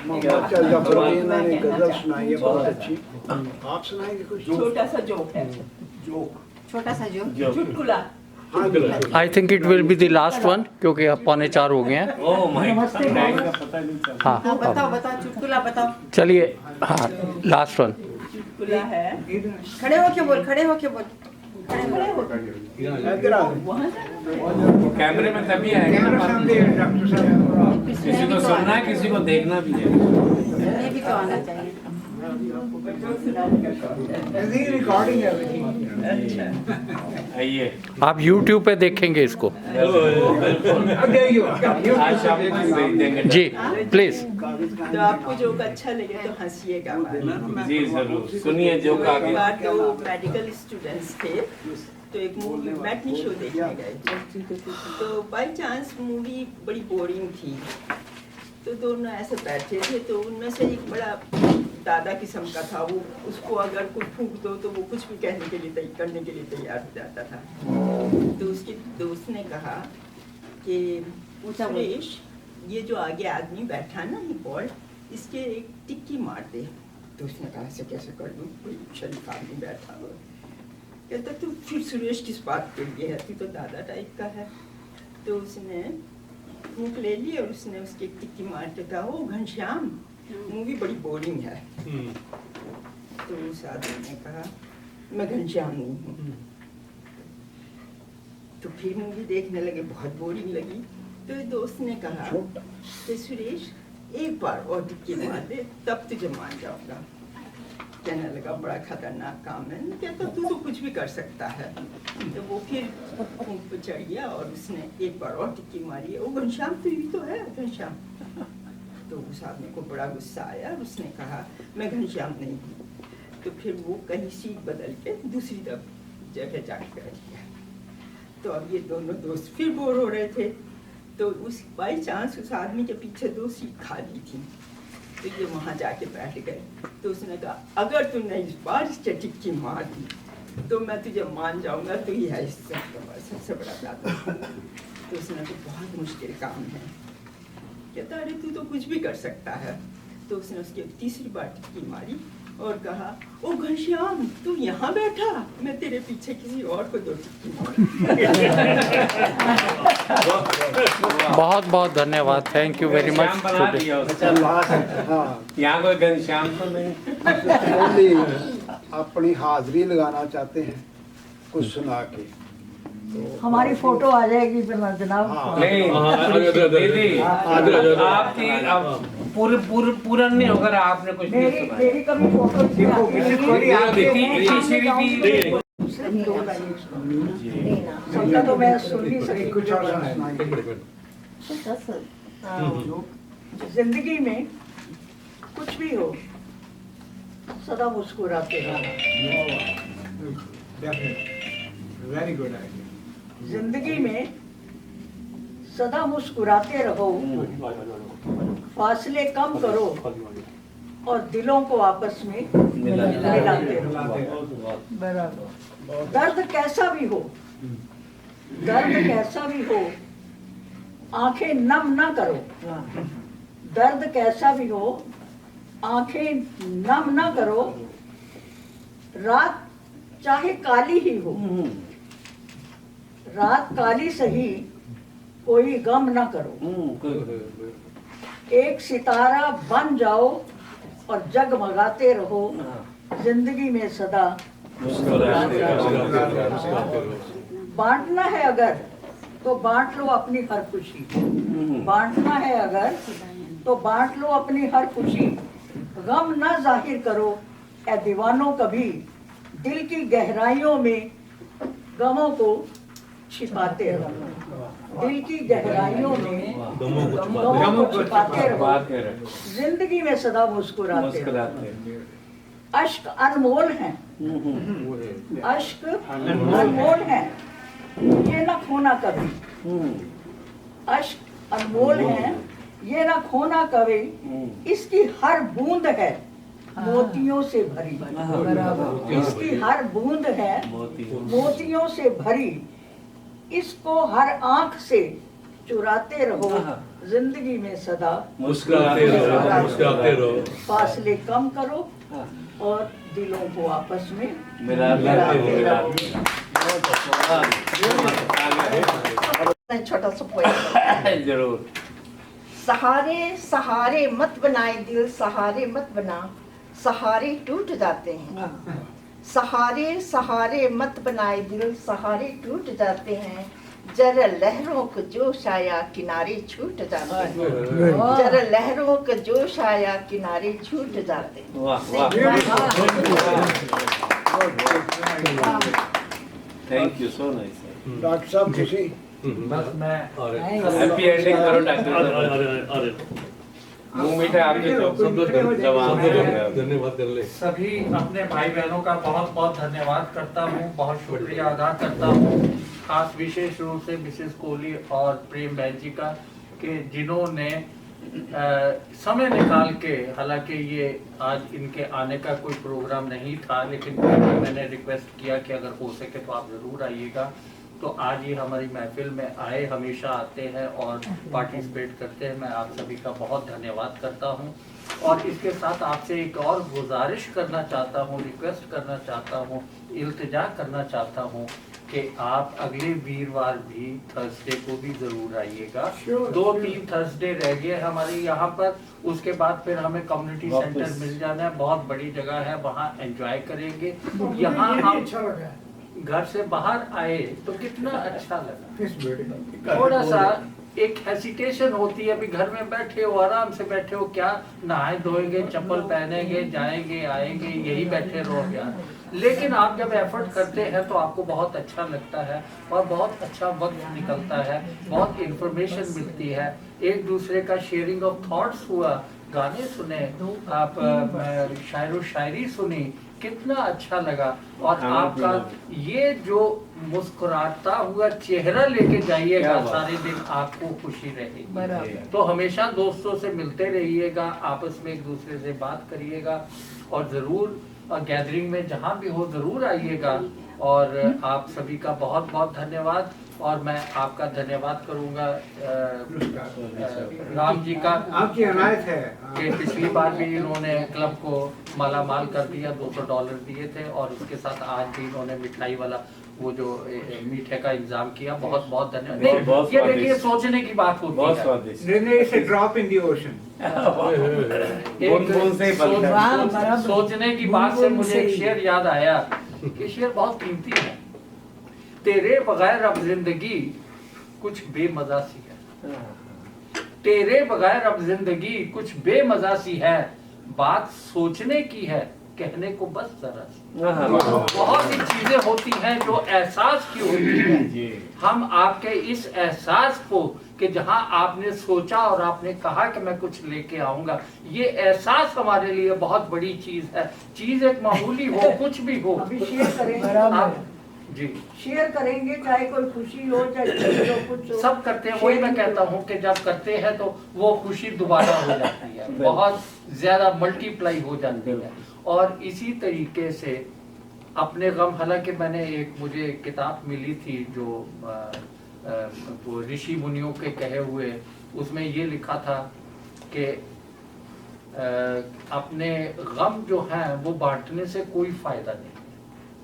मास्टर जफरुद्दीन ने गजल सुनाई है बहुत अच्छी। आप सुनाएंगे कुछ? छोटा सा जोक है, जोक, छोटा सा जो चुटकुला। I think it will be the last one क्योंकि अब 3:45 हो गए हैं। हाँ बताओ बताओ चुटकुला बताओ। चलिए हाँ लास्ट वन। चुटकुला है, खड़े होके बोल, खड़े होके बोल, खड़े हो। कैमरे में तभी आएगा ना, किसी को सुनना है किसी को देखना भी है। ये भी तो आना चाहिए। रिकॉर्डिंग है। आइए आप YouTube पे देखेंगे इसको। आज शाम को देंगे जी प्लीज। तो आपको जोक अच्छा लगे तो हंसिएगा। जी जरूर सुनिए जोक आगे। दो मेडिकल स्टूडेंट्स थे, तो एक मूवी मैटनी शो देखने गए, तो बाय चांस मूवी बड़ी बोरिंग थी, तो दोनों ऐसे बैठे थे, तो उनमें से एक बड़ा दादा किस्म का था, वो उसको अगर कुछ फूंक दो तो वो कुछ भी कहने के लिए करने के लिए तैयार हो जाता था। तो उसके दोस्त ने कहा कि सुरेश, ये जो आगे आदमी बैठा ना ही बॉल, इसके एक टिक्की मार दे। तो उसने कहा ऐसे कैसे कर दूँ, कोई शरीफ आदमी बैठा हो। कहता तू फिर सुरेश किस बात के लिए है, तू तो दादा टाइप का है। तो उसने फूंक ले ली और उसने उसकी एक टिक्की मार के कहा, ओ घनश्याम, मूवी बड़ी बोरिंग है। तो उस आदमी ने कहा, मैं घनश्याम नहीं हूँ। तो फिर मूवी देखने लगे, बहुत बोरिंग लगी। तो दोस्त ने कहा कि सुरेश एक बार और टिक्की मार दे, तब तुझे मान जाऊंगा। कहने लगा बड़ा खतरनाक काम है। कहता तू तो कुछ भी कर सकता है। तो वो फिर ऊँट पे चढ़ गया और उसने एक बार और टिक्की मारी। ओ घनश्याम, तू ही तो है घनश्याम। तो उस आदमी को बड़ा गुस्सा आया, उसने कहा मैं घनश्याम नहीं हूँ। तो फिर वो कहीं सीट बदल के दूसरी जगह जाके बैठ गया। तो अब ये दोनों दोस्त फिर बोर हो रहे थे, तो उस बाई चांस उस आदमी के पीछे 2 सीट खाली थी, तो ये वहाँ जाके बैठ गए। तो उसने कहा अगर तूने इस बार इसके टिक्की मार दी तो मैं तुझे मान जाऊँगा, तू ही है इससे सबसे बड़ा दादा। तो उसने कहा बहुत मुश्किल काम है। कहता अरे तू तो कुछ भी कर सकता है। तो उसने उसकी तीसरी बार टिक्की मारी और कहा ओ घनश्याम, तू यहाँ बैठा, मैं तेरे पीछे किसी और को 2 टिक्की मारूं। बहुत बहुत धन्यवाद, थैंक यू वेरी मच। यहाँ कोई घनश्याम तो नहीं। अपनी हाजिरी लगाना चाहते हैं कुछ सुना के, हमारी फोटो आ जाएगी जनाब। नहीं दीदी, आपकी पूरा नहीं होगा, आपने कुछ नहीं सुना। मेरी कभी फोटो सुनता तो मैं सुन नहीं सकती। कुछ और सुनाएंगे। जिंदगी में कुछ भी हो, सदा मुस्कुराते रहो। Very good idea. जिंदगी में सदा मुस्कुराते रहो, फासले कम करो और दिलों को आपस में मिलाते रहो। दर्द कैसा भी हो, दर्द कैसा भी हो आंखें नम ना करो, दर्द कैसा भी हो आंखें नम ना करो, रात चाहे काली ही हो, रात काली सही कोई गम ना करो, एक सितारा बन जाओ और जगमगाते रहो, जिंदगी में सदा मुस्कुराते रहो। बांटना है अगर तो बांट लो अपनी हर खुशी, बांटना है अगर तो बांट लो अपनी हर खुशी, गम ना जाहिर करो ऐ दीवानों कभी, दिल की गहराइयों में गमों को छिपाते रहो, दिल की गहराइयों में गमों को छिपाते रहो, जिंदगी में सदा मुस्कुराते रहो। अश्क अनमोल हैं, अश्क अनमोल हैं, ये ना खोना कभी, अश्क अनमोल हैं, ये ना खोना कभी, इसकी हर बूंद है मोतियों से भरी, इसकी हर बूंद है मोतियों से भरी, इसको हर आंख से चुराते रहो, जिंदगी में सदा मुस्कुराते रहो, मुस्कुराते रहो। फासले कम करो और दिलों को आपस में मिलाते रहो। छोटा सा पोएम जरूर। सहारे सहारे मत बनाए दिल, सहारे मत बना, सहारे टूट जाते हैं, सहारे सहारे मत बनाए दिल, सहारे टूट जाते हैं, जरा लहरों को जोश आया किनारे छूट जाते हैं, जरा लहरों को जोश आया किनारे छूट जाते हैं। Thank you so nice. Doctor साहब खुशी बस मैं हैप्पी एंडिंग करो डॉक्टर। मुंह मीठा आपके धन्यवाद कर ले। सभी अपने भाई बहनों का बहुत बहुत धन्यवाद करता हूँ, बहुत शुक्रिया अदा करता हूँ, खास विशेष रूप से मिसेस कोहली और प्रेम बहन जी का, कि जिन्होंने समय निकाल के, हालांकि ये आज इनके आने का कोई प्रोग्राम नहीं था, लेकिन मैंने रिक्वेस्ट किया कि अगर हो सके तो आप ज़रूर आइएगा, तो आज ये हमारी महफिल में आए, हमेशा आते हैं और पार्टिसिपेट करते हैं। मैं आप सभी का बहुत धन्यवाद करता हूं, और इसके साथ आपसे एक और गुजारिश करना चाहता हूं, रिक्वेस्ट करना चाहता हूं, इल्तिजा करना चाहता हूं कि आप अगले वीरवार भी थर्सडे को भी जरूर आइएगा। 2-3 थर्सडे रह गए हमारे यहाँ पर, उसके बाद फिर हमें कम्युनिटी सेंटर मिल जाना है, बहुत बड़ी जगह है, वहाँ एंजॉय करेंगे। यहाँ हम घर से बाहर आए तो कितना अच्छा लगा। थोड़ा सा एक हेसिटेशन होती है, अभी घर में बैठे हो, आराम से बैठे हो, क्या नहाए धोएंगे, चप्पल पहनेंगे, जाएंगे आएंगे, यही बैठे रहो यार। लेकिन आप जब एफर्ट करते हैं तो आपको बहुत अच्छा लगता है और बहुत अच्छा वक्त निकलता है, बहुत इंफॉर्मेशन मिलती है, एक दूसरे का शेयरिंग ऑफ थॉट्स हुआ, गाने सुने, आप शायरो शायरी सुनी, कितना अच्छा लगा। और आपका ये जो मुस्कुराता हुआ चेहरा लेके जाइएगा सारे दिन, आपको खुशी रहेगी। तो हमेशा दोस्तों से मिलते रहिएगा, आपस में एक दूसरे से बात करिएगा, और जरूर गैदरिंग में जहाँ भी हो जरूर आइएगा। और आप सभी का बहुत बहुत धन्यवाद, और मैं आपका धन्यवाद करूंगा राम जी का, आपकी अनायत है कि पिछली बार भी इन्होंने क्लब को माला माल कर दिया, $200 दिए थे, और उसके साथ आज भी इन्होंने मिठाई वाला वो जो मीठे का इंतजाम किया। बहुत बहुत धन्यवाद। ये देखिए सोचने की बात होती है, ड्रॉप इन द ओशन। सोचने की बात से मुझे एक शेर याद आया, कि शेर बहुत कीमती है। तेरे बगैर अब जिंदगी कुछ बेमजा सी है, तेरे बगैर अब जिंदगी कुछ बेमजा सी है, बात सोचने की है, कहने को बस जरा सी। बहुत सी चीजें होती हैं जो एहसास की होती है। हम आपके इस एहसास को, कि जहां आपने सोचा और आपने कहा कि मैं कुछ लेके आऊंगा, ये एहसास हमारे लिए बहुत बड़ी चीज है। चीज एक मामूली हो, कुछ भी हो, अभी शेयर करेंगे आप जी शेयर करेंगे, चाहे कोई खुशी हो चाहे कुछ हो, सब करते हैं। वही मैं कहता हूँ कि जब करते हैं तो वो खुशी दोबारा हो जाती है, बहुत ज्यादा मल्टीप्लाई हो जाती है। और इसी तरीके से अपने गम, हालांकि मैंने मुझे एक किताब मिली थी जो वो ऋषि मुनियों के कहे हुए, उसमें ये लिखा था कि अपने गम जो हैं वो बांटने से कोई फायदा नहीं,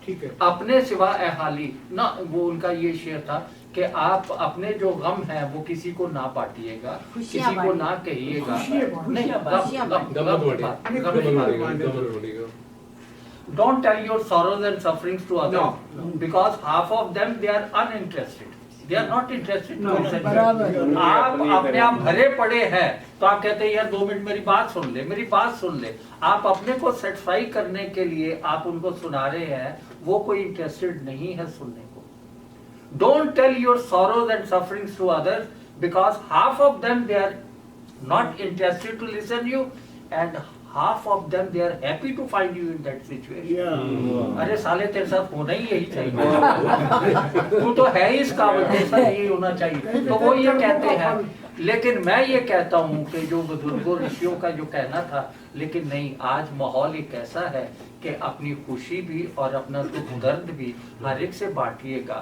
ठीक है, अपने सिवा हाली ना, वो उनका ये शेर था कि आप अपने जो गम हैं वो किसी को ना बांटिएगा, किसी को ना कहिएगा, Don't tell your sorrows and sufferings to others, because half of them they are uninterested. They are not interested to listen. आप अपने आप भरे पड़े हैं तो आप कहते हैं यार 2 मिनट मेरी बात सुन ले, मेरी बात सुन ले। आप अपने को सेटिस्फाई करने के लिए आप उनको सुना रहे हैं, वो कोई इंटरेस्टेड नहीं है सुनने को। Don't tell your sorrows and sufferings to others, because half of them they are not interested to listen you, and half of them they are happy to find you in that situation. अरे साले तेरे साथ होना ही यही चाहिए, तू तो है इस काबिल, तेरे साथ यही होना चाहिए। तो वो ये कहते हैं, लेकिन मैं ये कहता हूँ कि जो बुजुर्गों ऋषियों का जो कहना था, लेकिन नहीं, आज माहौल एक ऐसा है कि अपनी खुशी भी और अपना दुख दर्द भी हर एक से बांटिएगा।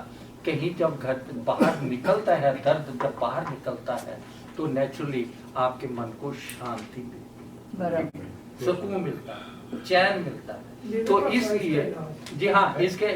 कहीं जब घर बाहर निकलता है, दर्द जब बाहर निकलता है तो नेचुरली आपके मन को शांति मिलती है, सुकून मिलता है, चैन मिलता है। तो इसलिए जी हाँ, इसके